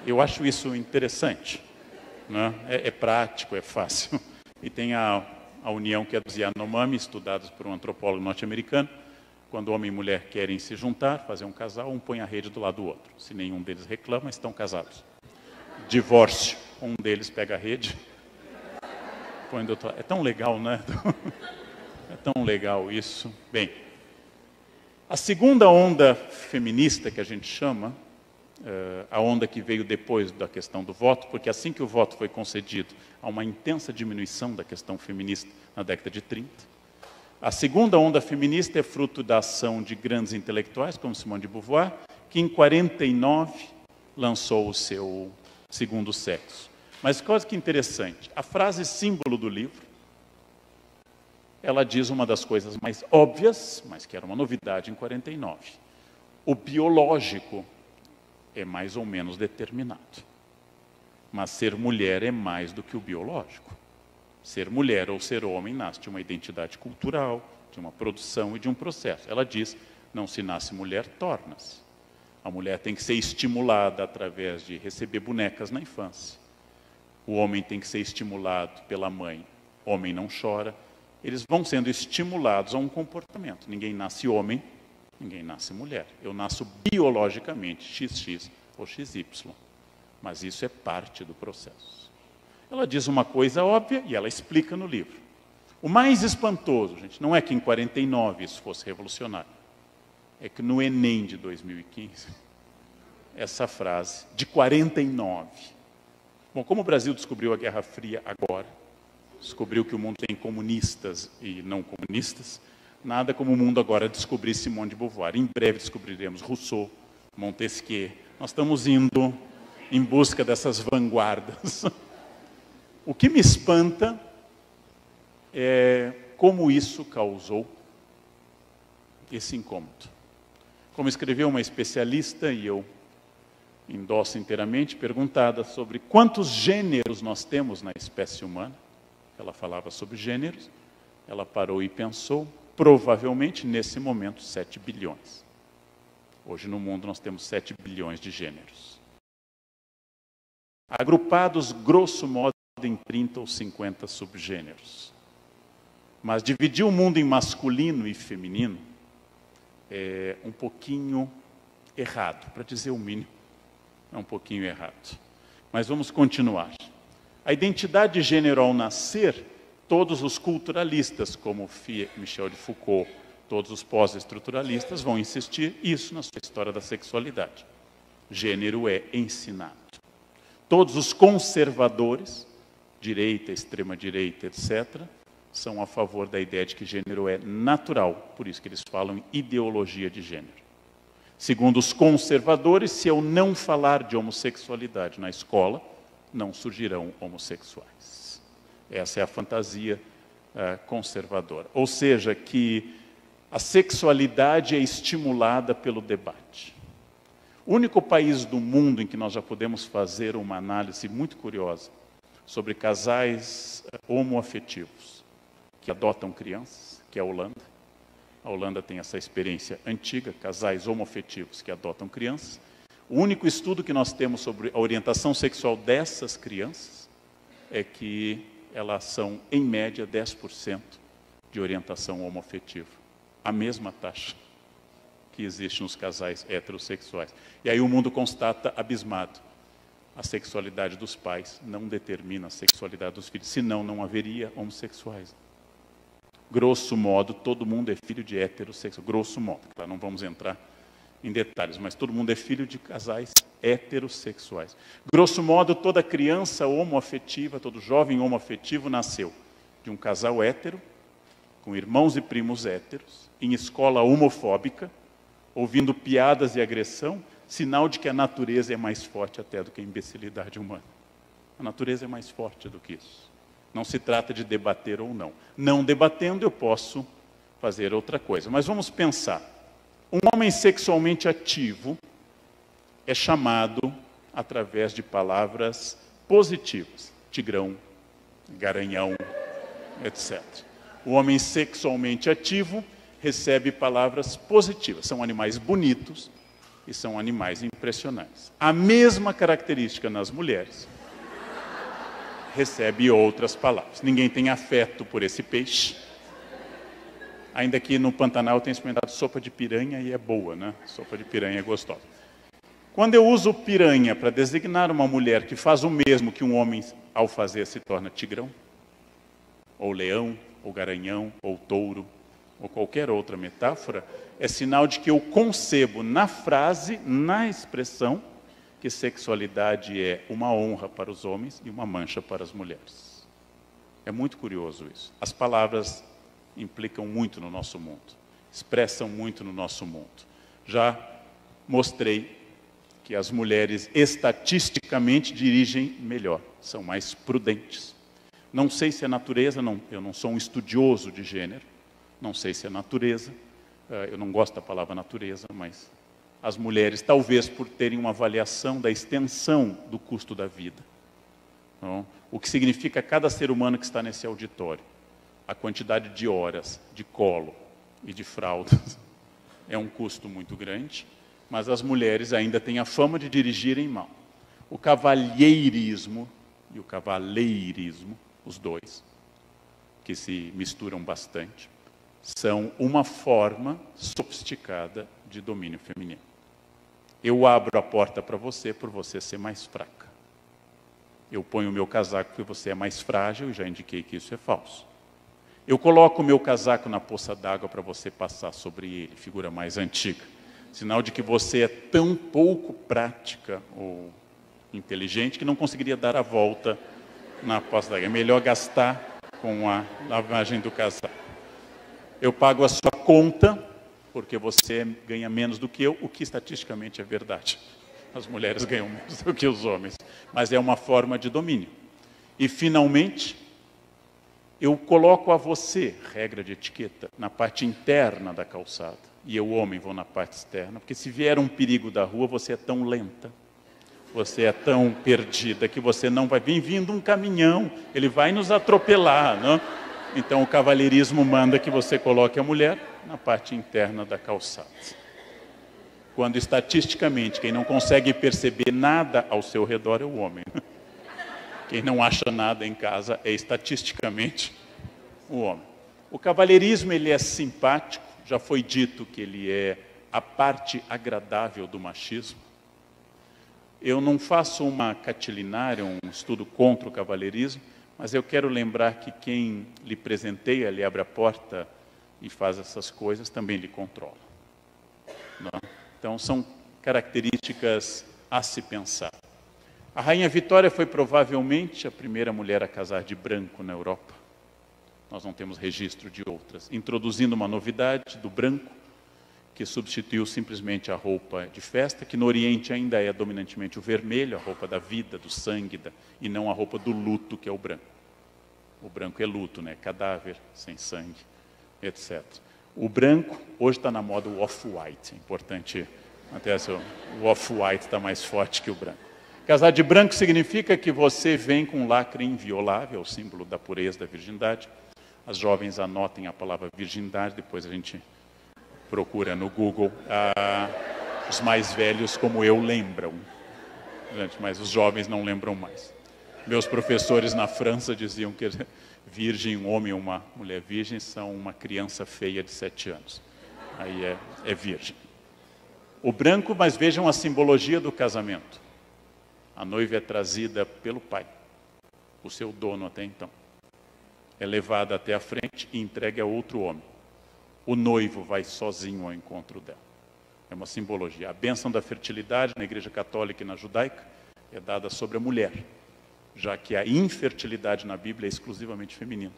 Eu acho isso interessante. É prático, é fácil. E tem a união que é dos Yanomami, estudados por um antropólogo norte-americano. Quando homem e mulher querem se juntar, fazer um casal, um põe a rede do lado do outro. Se nenhum deles reclama, estão casados. Divórcio, um deles pega a rede, põe do outro lado. É tão legal, né? É tão legal isso. Bem, a segunda onda feminista que a gente chama, a onda que veio depois da questão do voto, porque assim que o voto foi concedido, há uma intensa diminuição da questão feminista na década de 30. A segunda onda feminista é fruto da ação de grandes intelectuais, como Simone de Beauvoir, que em 49 lançou o seu Segundo Sexo. Mas coisa que interessante, a frase símbolo do livro, ela diz uma das coisas mais óbvias, mas que era uma novidade em 49. O biológico é mais ou menos determinado. Mas ser mulher é mais do que o biológico. Ser mulher ou ser homem nasce de uma identidade cultural, de uma produção e de um processo. Ela diz, não se nasce mulher, torna-se. A mulher tem que ser estimulada através de receber bonecas na infância. O homem tem que ser estimulado pela mãe. Homem não chora. Eles vão sendo estimulados a um comportamento. Ninguém nasce homem, ninguém nasce mulher. Eu nasço biologicamente, XX ou XY. Mas isso é parte do processo. Ela diz uma coisa óbvia e ela explica no livro. O mais espantoso, gente, não é que em 49 isso fosse revolucionário. É que no Enem de 2015, essa frase, de 49. Bom, como o Brasil descobriu a Guerra Fria agora, descobriu que o mundo tem comunistas e não comunistas, nada como o mundo agora descobrir Simone de Beauvoir. Em breve descobriremos Rousseau, Montesquieu. Nós estamos indo em busca dessas vanguardas. O que me espanta é como isso causou esse incômodo. Como escreveu uma especialista, e eu endosso inteiramente, perguntada sobre quantos gêneros nós temos na espécie humana, ela falava sobre gêneros, ela parou e pensou, provavelmente nesse momento 7 bilhões. Hoje no mundo nós temos 7 bilhões de gêneros. Agrupados, grosso modo, em 30 ou 50 subgêneros. Mas dividir o mundo em masculino e feminino é um pouquinho errado, para dizer o mínimo, é um pouquinho errado. Mas vamos continuar. A identidade de gênero ao nascer, todos os culturalistas, como Michel de Foucault, todos os pós-estruturalistas vão insistir isso na sua história da sexualidade. Gênero é ensinado. Todos os conservadores, direita, extrema-direita, etc., são a favor da ideia de que gênero é natural, por isso que eles falam em ideologia de gênero. Segundo os conservadores, se eu não falar de homossexualidade na escola, não surgirão homossexuais. Essa é a fantasia conservadora. Ou seja, que a sexualidade é estimulada pelo debate. O único país do mundo em que nós já podemos fazer uma análise muito curiosa sobre casais homoafetivos que adotam crianças, que é a Holanda. A Holanda tem essa experiência antiga, casais homoafetivos que adotam crianças. O único estudo que nós temos sobre a orientação sexual dessas crianças é que elas são, em média, 10% de orientação homoafetiva. A mesma taxa que existe nos casais heterossexuais. E aí o mundo constata, abismado, a sexualidade dos pais não determina a sexualidade dos filhos, senão não haveria homossexuais. Grosso modo, todo mundo é filho de heterossexuais. Grosso modo, claro, não vamos entrar em detalhes, mas todo mundo é filho de casais heterossexuais. Grosso modo, toda criança homoafetiva, todo jovem homoafetivo nasceu de um casal hétero, com irmãos e primos héteros, em escola homofóbica, ouvindo piadas e agressão, sinal de que a natureza é mais forte até do que a imbecilidade humana. A natureza é mais forte do que isso. Não se trata de debater ou não. Não debatendo, eu posso fazer outra coisa. Mas vamos pensar. Um homem sexualmente ativo é chamado através de palavras positivas. Tigrão, garanhão, etc. O homem sexualmente ativo recebe palavras positivas. São animais bonitos e são animais impressionantes. A mesma característica nas mulheres recebe outras palavras. Ninguém tem afeto por esse peixe. Ainda que no Pantanal eu tenha experimentado sopa de piranha e é boa, né? Sopa de piranha é gostosa. Quando eu uso piranha para designar uma mulher que faz o mesmo que um homem ao fazer se torna tigrão, ou leão, ou garanhão, ou touro, ou qualquer outra metáfora, é sinal de que eu concebo na frase, na expressão, que sexualidade é uma honra para os homens e uma mancha para as mulheres. É muito curioso isso. As palavras implicam muito no nosso mundo, expressam muito no nosso mundo. Já mostrei que as mulheres estatisticamente dirigem melhor, são mais prudentes. Não sei se é natureza, eu não sou um estudioso de gênero, não sei se é natureza, eu não gosto da palavra natureza, mas as mulheres, talvez por terem uma avaliação da extensão do custo da vida. Então, o que significa cada ser humano que está nesse auditório, a quantidade de horas de colo e de fraldas é um custo muito grande, mas as mulheres ainda têm a fama de dirigirem mal. O cavalheirismo e o cavaleirismo, os dois, que se misturam bastante, são uma forma sofisticada de domínio feminino. Eu abro a porta para você por você ser mais fraca. Eu ponho o meu casaco porque você é mais frágil e já indiquei que isso é falso. Eu coloco o meu casaco na poça d'água para você passar sobre ele, figura mais antiga. Sinal de que você é tão pouco prática ou inteligente que não conseguiria dar a volta na poça d'água. É melhor gastar com a lavagem do casaco. Eu pago a sua conta porque você ganha menos do que eu, o que estatisticamente é verdade. As mulheres ganham menos do que os homens, mas é uma forma de domínio. E, finalmente, eu coloco a você, regra de etiqueta, na parte interna da calçada, e eu, homem, vou na parte externa, porque se vier um perigo da rua, você é tão lenta, você é tão perdida, que você não vai vir vindo um caminhão, ele vai nos atropelar, não? Então, o cavalheirismo manda que você coloque a mulher na parte interna da calçada. Quando, estatisticamente, quem não consegue perceber nada ao seu redor é o homem. Quem não acha nada em casa é, estatisticamente, o homem. O cavalheirismo, ele é simpático. Já foi dito que ele é a parte agradável do machismo. Eu não faço uma catilinária, um estudo contra o cavalheirismo, mas eu quero lembrar que quem lhe presenteia, lhe abre a porta e faz essas coisas, também lhe controla. Não? Então, são características a se pensar. A Rainha Vitória foi provavelmente a primeira mulher a casar de branco na Europa. Nós não temos registro de outras. Introduzindo uma novidade do branco, que substituiu simplesmente a roupa de festa, que no Oriente ainda é dominantemente o vermelho, a roupa da vida, do sangue, e não a roupa do luto, que é o branco. O branco é luto, né? Cadáver, sem sangue, etc. O branco, hoje está na moda o off-white, é importante, até o off-white está mais forte que o branco. Casar de branco significa que você vem com um lacre inviolável, o símbolo da pureza, da virgindade. As jovens anotem a palavra virgindade, depois a gente procura no Google. Os mais velhos, como eu, lembram, mas os jovens não lembram mais. Meus professores na França diziam que virgem, um homem e uma mulher virgem, são uma criança feia de 7 anos. Aí é virgem. O branco, mas vejam a simbologia do casamento. A noiva é trazida pelo pai, o seu dono até então. É levada até a frente e entregue a outro homem. O noivo vai sozinho ao encontro dela. É uma simbologia. A bênção da fertilidade na Igreja Católica e na Judaica é dada sobre a mulher, já que a infertilidade na Bíblia é exclusivamente feminina.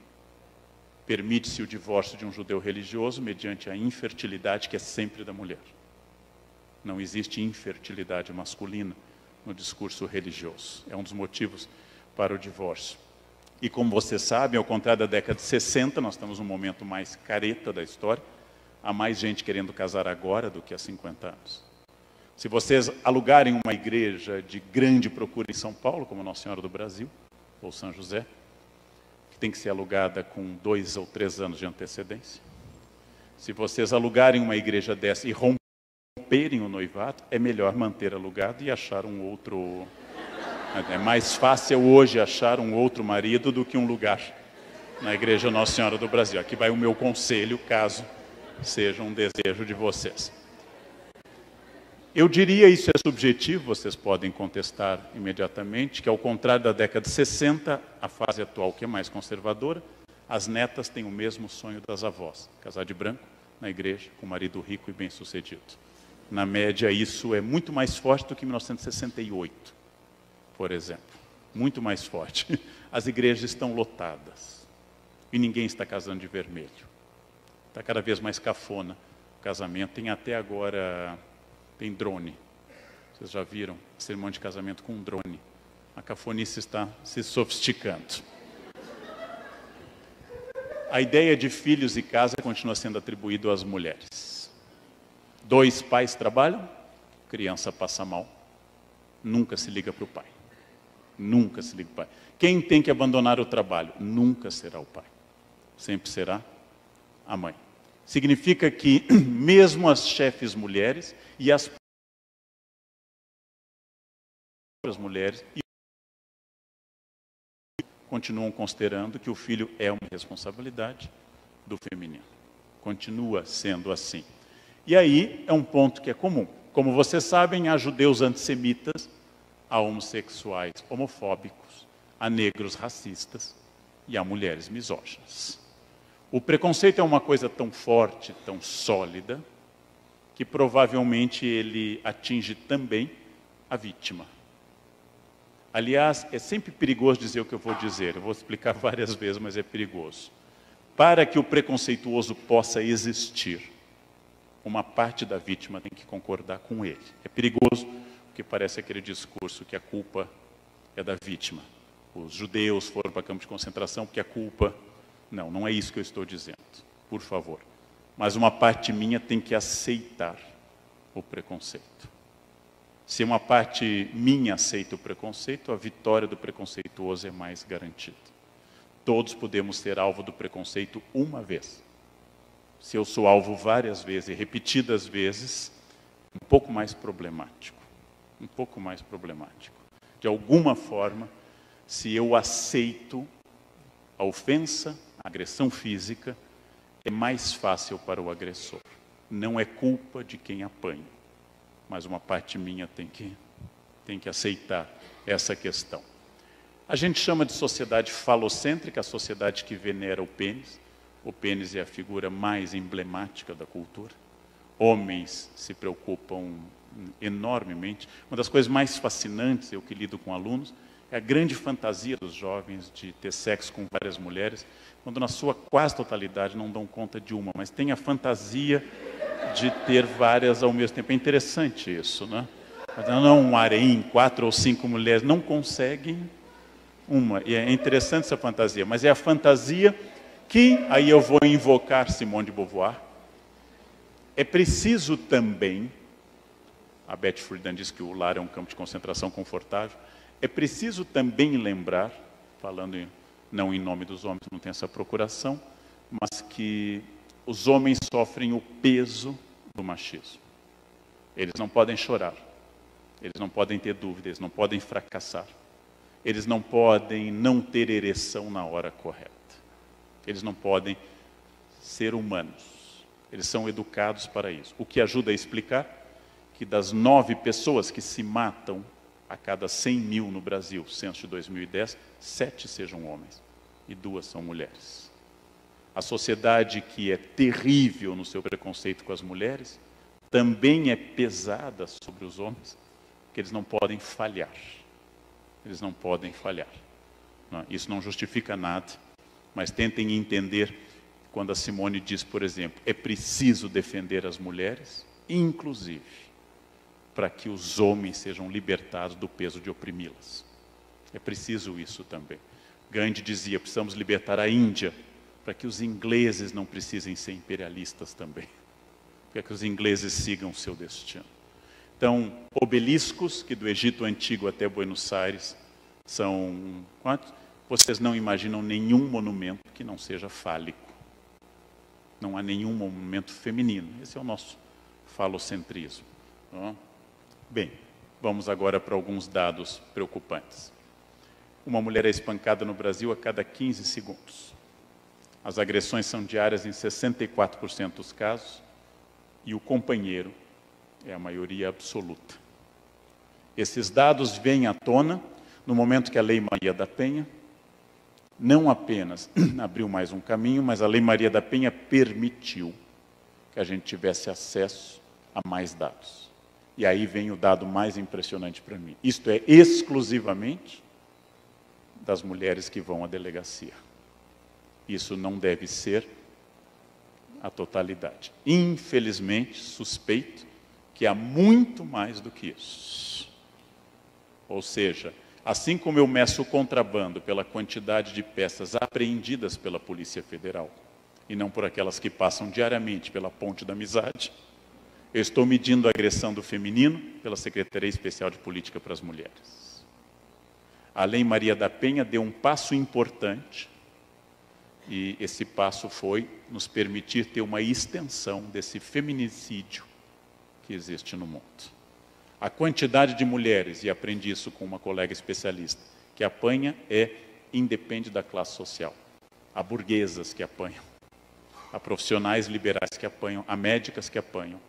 Permite-se o divórcio de um judeu religioso mediante a infertilidade que é sempre da mulher. Não existe infertilidade masculina no discurso religioso. É um dos motivos para o divórcio. E como vocês sabem, ao contrário da década de 60, nós estamos num momento mais careta da história. Há mais gente querendo casar agora do que há 50 anos. Se vocês alugarem uma igreja de grande procura em São Paulo, como Nossa Senhora do Brasil, ou São José, que tem que ser alugada com 2 ou 3 anos de antecedência. Se vocês alugarem uma igreja dessa e romperem o noivado, é melhor manter alugado e achar um outro. É mais fácil hoje achar um outro marido do que um lugar na igreja Nossa Senhora do Brasil. Aqui vai o meu conselho, caso seja um desejo de vocês. Eu diria, isso é subjetivo, vocês podem contestar imediatamente, que ao contrário da década de 60, a fase atual que é mais conservadora, as netas têm o mesmo sonho das avós, casar de branco na igreja, com um marido rico e bem-sucedido. Na média, isso é muito mais forte do que em 1968, por exemplo. Muito mais forte. As igrejas estão lotadas e ninguém está casando de vermelho. Está cada vez mais cafona o casamento. Tem até agora... Tem drone. Vocês já viram a cerimônia de casamento com um drone? A cafonice está se sofisticando. A ideia de filhos e casa continua sendo atribuída às mulheres. 2 pais trabalham, criança passa mal. Nunca se liga para o pai. Nunca se liga para o pai. Quem tem que abandonar o trabalho? Nunca será o pai. Sempre será a mãe. Significa que mesmo as chefes mulheres e as próprias mulheres continuam considerando que o filho é uma responsabilidade do feminino. Continua sendo assim. E aí é um ponto que é comum. Como vocês sabem, há judeus antissemitas, há homossexuais homofóbicos, há negros racistas e há mulheres misóginas. O preconceito é uma coisa tão forte, tão sólida, que provavelmente ele atinge também a vítima. Aliás, é sempre perigoso dizer o que eu vou dizer. Eu vou explicar várias vezes, mas é perigoso. Para que o preconceituoso possa existir, uma parte da vítima tem que concordar com ele. É perigoso, porque parece aquele discurso que a culpa é da vítima. Os judeus foram para campo de concentração porque a culpa... Não, não é isso que eu estou dizendo, por favor. Mas uma parte minha tem que aceitar o preconceito. Se uma parte minha aceita o preconceito, a vitória do preconceituoso é mais garantida. Todos podemos ser alvo do preconceito uma vez. Se eu sou alvo várias vezes e repetidas vezes, um pouco mais problemático. Um pouco mais problemático. De alguma forma, se eu aceito a ofensa, a agressão física, é mais fácil para o agressor. Não é culpa de quem apanha, mas uma parte minha tem que aceitar essa questão. A gente chama de sociedade falocêntrica, a sociedade que venera o pênis. O pênis é a figura mais emblemática da cultura. Homens se preocupam enormemente. Uma das coisas mais fascinantes, eu que lido com alunos, é a grande fantasia dos jovens de ter sexo com várias mulheres, quando na sua quase totalidade não dão conta de uma, mas tem a fantasia de ter várias ao mesmo tempo. É interessante isso, né? Não um harém, 4 ou 5 mulheres, não conseguem uma. E é interessante essa fantasia, mas é a fantasia que, aí eu vou invocar Simone de Beauvoir, é preciso também, a Betty Friedan diz que o lar é um campo de concentração confortável, é preciso também lembrar, falando não em nome dos homens, não tem essa procuração, mas que os homens sofrem o peso do machismo. Eles não podem chorar, eles não podem ter dúvidas, eles não podem fracassar, eles não podem não ter ereção na hora correta, eles não podem ser humanos, eles são educados para isso. O que ajuda a explicar que das 9 pessoas que se matam a cada 100 mil no Brasil, censo de 2010, 7 sejam homens e 2 são mulheres. A sociedade que é terrível no seu preconceito com as mulheres, também é pesada sobre os homens, porque eles não podem falhar. Eles não podem falhar. Isso não justifica nada, mas tentem entender quando a Simone diz, por exemplo, é preciso defender as mulheres, inclusive para que os homens sejam libertados do peso de oprimi-las. É preciso isso também. Gandhi dizia, precisamos libertar a Índia, para que os ingleses não precisem ser imperialistas também. Para que os ingleses sigam o seu destino. Então, obeliscos, que do Egito Antigo até Buenos Aires, são quantos? Vocês não imaginam nenhum monumento que não seja fálico. Não há nenhum monumento feminino. Esse é o nosso falocentrismo. Bem, vamos agora para alguns dados preocupantes. Uma mulher é espancada no Brasil a cada 15 segundos. As agressões são diárias em 64% dos casos e o companheiro é a maioria absoluta. Esses dados vêm à tona no momento que a Lei Maria da Penha não apenas abriu mais um caminho, mas a Lei Maria da Penha permitiu que a gente tivesse acesso a mais dados. E aí vem o dado mais impressionante para mim. Isto é exclusivamente das mulheres que vão à delegacia. Isso não deve ser a totalidade. Infelizmente, suspeito que há muito mais do que isso. Ou seja, assim como eu meço o contrabando pela quantidade de peças apreendidas pela Polícia Federal, e não por aquelas que passam diariamente pela Ponte da Amizade, eu estou medindo a agressão do feminino pela Secretaria Especial de Política para as Mulheres. A Lei Maria da Penha deu um passo importante, e esse passo foi nos permitir ter uma extensão desse feminicídio que existe no mundo. A quantidade de mulheres, e aprendi isso com uma colega especialista, que apanha independe da classe social. Há burguesas que apanham, há profissionais liberais que apanham, há médicas que apanham,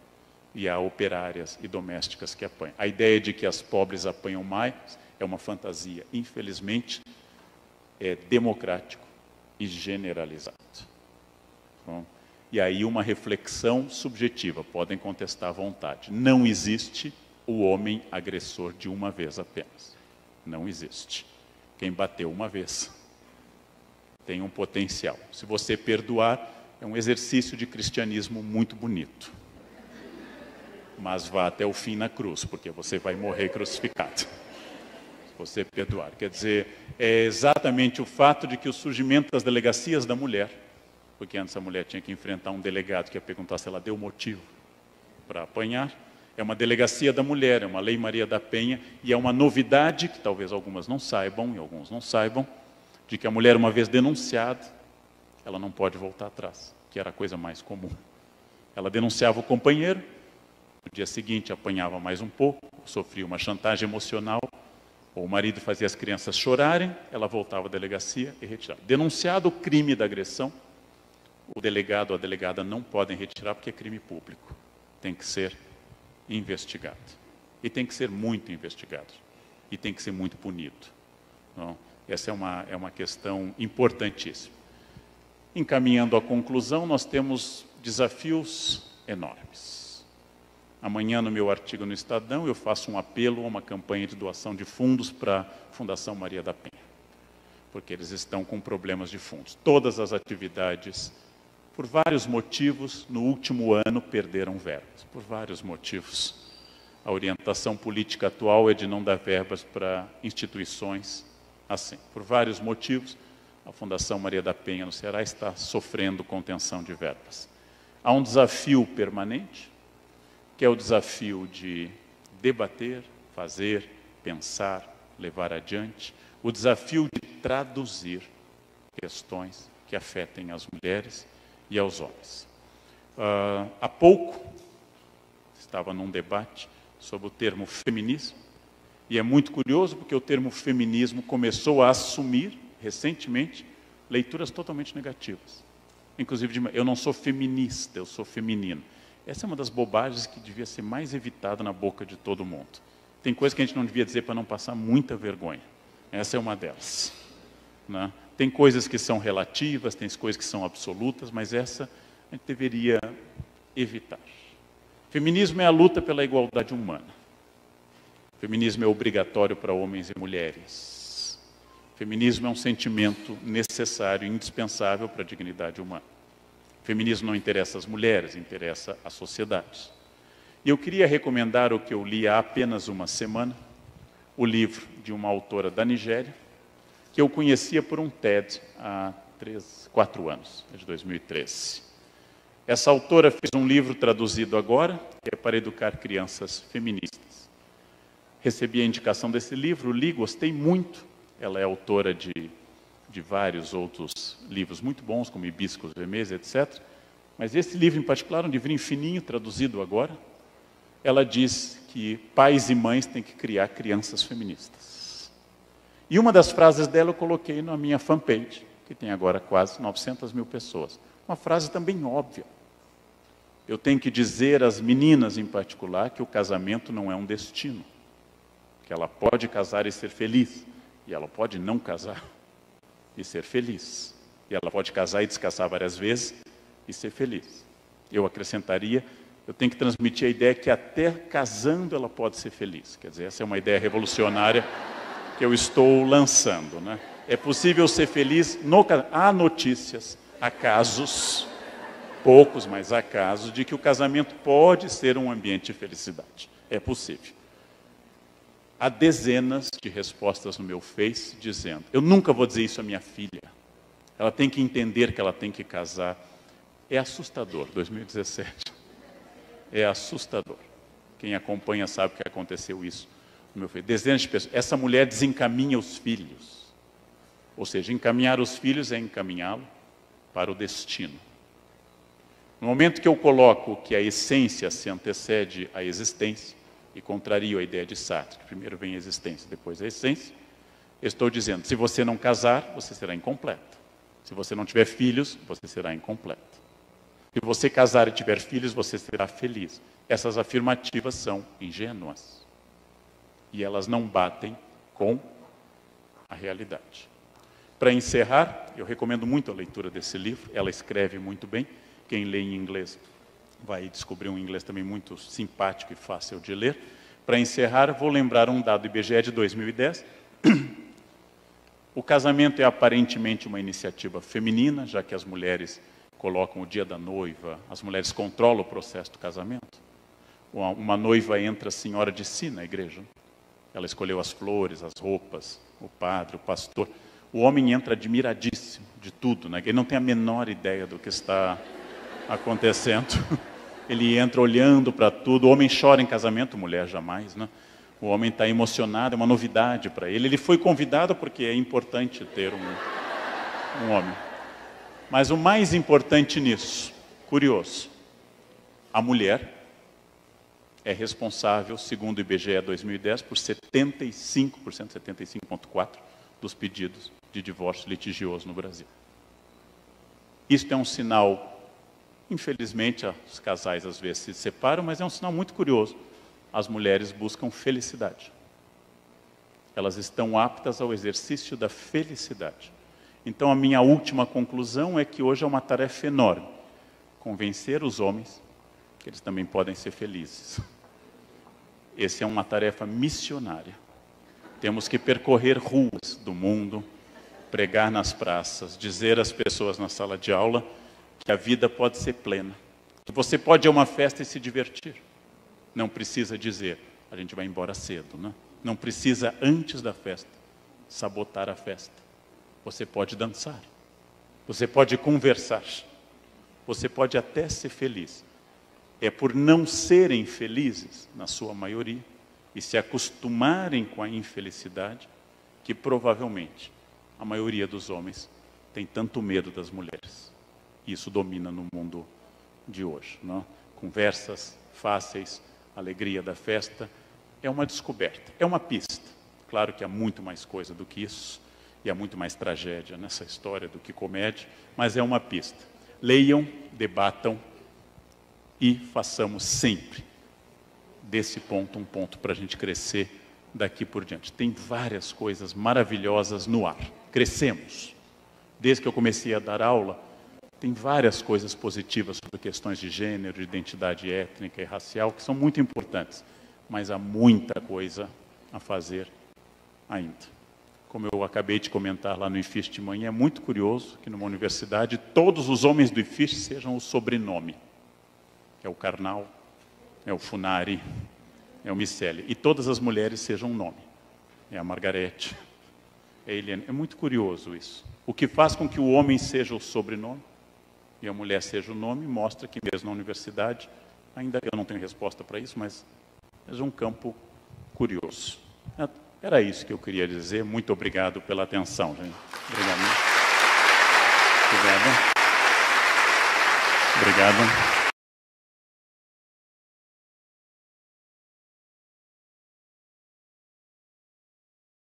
e há operárias e domésticas que apanham. A ideia de que as pobres apanham mais é uma fantasia. Infelizmente, é democrático e generalizado. Bom, e aí uma reflexão subjetiva, podem contestar à vontade. Não existe o homem agressor de uma vez apenas. Não existe. Quem bateu uma vez tem um potencial. Se você perdoar, é um exercício de cristianismo muito bonito. Mas vá até o fim na cruz, porque você vai morrer crucificado. Se você perdoar. Quer dizer, é exatamente o fato de que o surgimento das delegacias da mulher, porque antes a mulher tinha que enfrentar um delegado que ia perguntar se ela deu motivo para apanhar, é uma delegacia da mulher, é uma Lei Maria da Penha, e é uma novidade, que talvez algumas não saibam, e alguns não saibam, de que a mulher, uma vez denunciada, ela não pode voltar atrás, que era a coisa mais comum. Ela denunciava o companheiro, no dia seguinte apanhava mais um pouco, sofria uma chantagem emocional, ou o marido fazia as crianças chorarem, ela voltava à delegacia e retirava. Denunciado o crime da agressão, o delegado ou a delegada não podem retirar porque é crime público. Tem que ser investigado. E tem que ser muito investigado. E tem que ser muito punido. Então, essa é uma questão importantíssima. Encaminhando à conclusão, nós temos desafios enormes. Amanhã, no meu artigo no Estadão, eu faço um apelo a uma campanha de doação de fundos para a Fundação Maria da Penha. Porque eles estão com problemas de fundos. Todas as atividades, por vários motivos, no último ano perderam verbas. Por vários motivos. A orientação política atual é de não dar verbas para instituições assim. Por vários motivos, a Fundação Maria da Penha no Ceará está sofrendo contenção de verbas. Há um desafio permanente, que é o desafio de debater, fazer, pensar, levar adiante, o desafio de traduzir questões que afetem as mulheres e aos homens. Há pouco, estava num debate sobre o termo feminismo, e é muito curioso porque o termo feminismo começou a assumir, recentemente, leituras totalmente negativas. Inclusive, eu não sou feminista, eu sou feminino. Essa é uma das bobagens que devia ser mais evitada na boca de todo mundo. Tem coisa que a gente não devia dizer para não passar muita vergonha. Essa é uma delas. Né? Tem coisas que são relativas, tem coisas que são absolutas, mas essa a gente deveria evitar. Feminismo é a luta pela igualdade humana. Feminismo é obrigatório para homens e mulheres. Feminismo é um sentimento necessário e indispensável para a dignidade humana. Feminismo não interessa às mulheres, interessa à sociedade. E eu queria recomendar o que eu li há apenas uma semana, o livro de uma autora da Nigéria, que eu conhecia por um TED há 4 anos, é de 2013. Essa autora fez um livro traduzido agora, que é para educar crianças feministas. Recebi a indicação desse livro, li, gostei muito. Ela é autora de vários outros livros muito bons, como Hibiscos Vermelhos, etc. Mas esse livro em particular, um livrinho fininho, traduzido agora, ela diz que pais e mães têm que criar crianças feministas. E uma das frases dela eu coloquei na minha fanpage, que tem agora quase 900 mil pessoas. Uma frase também óbvia. Eu tenho que dizer às meninas em particular que o casamento não é um destino. Que ela pode casar e ser feliz, e ela pode não casar e ser feliz. E ela pode casar e descasar várias vezes e ser feliz. Eu acrescentaria, eu tenho que transmitir a ideia que até casando ela pode ser feliz. Quer dizer, essa é uma ideia revolucionária que eu estou lançando, né? É possível ser feliz no casamento. Há notícias, há casos, poucos, mas há casos, de que o casamento pode ser um ambiente de felicidade. É possível. Há dezenas de respostas no meu Face dizendo, eu nunca vou dizer isso à minha filha. Ela tem que entender que ela tem que casar. É assustador, 2017. É assustador. Quem acompanha sabe que aconteceu isso no meu Face. Dezenas de pessoas. Essa mulher desencaminha os filhos. Ou seja, encaminhar os filhos é encaminhá-lo para o destino. No momento que eu coloco que a essência se antecede à existência, e contrario a ideia de Sartre, que primeiro vem a existência, depois a essência, eu estou dizendo, se você não casar, você será incompleto. Se você não tiver filhos, você será incompleto. Se você casar e tiver filhos, você será feliz. Essas afirmativas são ingênuas. E elas não batem com a realidade. Para encerrar, eu recomendo muito a leitura desse livro, ela escreve muito bem, quem lê em inglês vai descobrir um inglês também muito simpático e fácil de ler. Para encerrar, vou lembrar um dado IBGE de 2010. O casamento é aparentemente uma iniciativa feminina, já que as mulheres colocam o dia da noiva, as mulheres controlam o processo do casamento. Uma noiva entra senhora de si na igreja. Ela escolheu as flores, as roupas, o padre, o pastor. O homem entra admiradíssimo de tudo, né? Ele não tem a menor ideia do que está acontecendo. Ele entra olhando para tudo. O homem chora em casamento, mulher jamais, né? O homem está emocionado, é uma novidade para ele. Ele foi convidado porque é importante ter um homem. Mas o mais importante nisso, curioso, a mulher é responsável, segundo o IBGE 2010, por 75%, 75,4% dos pedidos de divórcio litigioso no Brasil. Isto é um sinal. Infelizmente, os casais às vezes se separam, mas é um sinal muito curioso. As mulheres buscam felicidade. Elas estão aptas ao exercício da felicidade. Então, a minha última conclusão é que hoje é uma tarefa enorme. Convencer os homens que eles também podem ser felizes. Essa é uma tarefa missionária. Temos que percorrer ruas do mundo, pregar nas praças, dizer às pessoas na sala de aula que a vida pode ser plena. Que você pode ir a uma festa e se divertir. Não precisa dizer, a gente vai embora cedo, né? Não precisa, antes da festa, sabotar a festa. Você pode dançar. Você pode conversar. Você pode até ser feliz. É por não serem felizes, na sua maioria, e se acostumarem com a infelicidade, que provavelmente a maioria dos homens tem tanto medo das mulheres. Isso domina no mundo de hoje, não? Conversas fáceis, alegria da festa, é uma descoberta, é uma pista. Claro que há muito mais coisa do que isso, e há muito mais tragédia nessa história do que comédia, mas é uma pista. Leiam, debatam e façamos sempre desse ponto um ponto para a gente crescer daqui por diante. Tem várias coisas maravilhosas no ar. Crescemos. Desde que eu comecei a dar aula, tem tem várias coisas positivas sobre questões de gênero, de identidade étnica e racial, que são muito importantes, mas há muita coisa a fazer ainda. Como eu acabei de comentar lá no IFISH de manhã, é muito curioso que numa universidade todos os homens do IFISH sejam o sobrenome. É o Karnal, é o Funari, é o Miceli. E todas as mulheres sejam um nome. É a Margarete, é a Eliane. É muito curioso isso. O que faz com que o homem seja o sobrenome e a mulher seja o nome, mostra que mesmo na universidade, ainda eu não tenho resposta para isso, mas é um campo curioso. Era isso que eu queria dizer. Muito obrigado pela atenção, gente. Obrigado. Obrigado.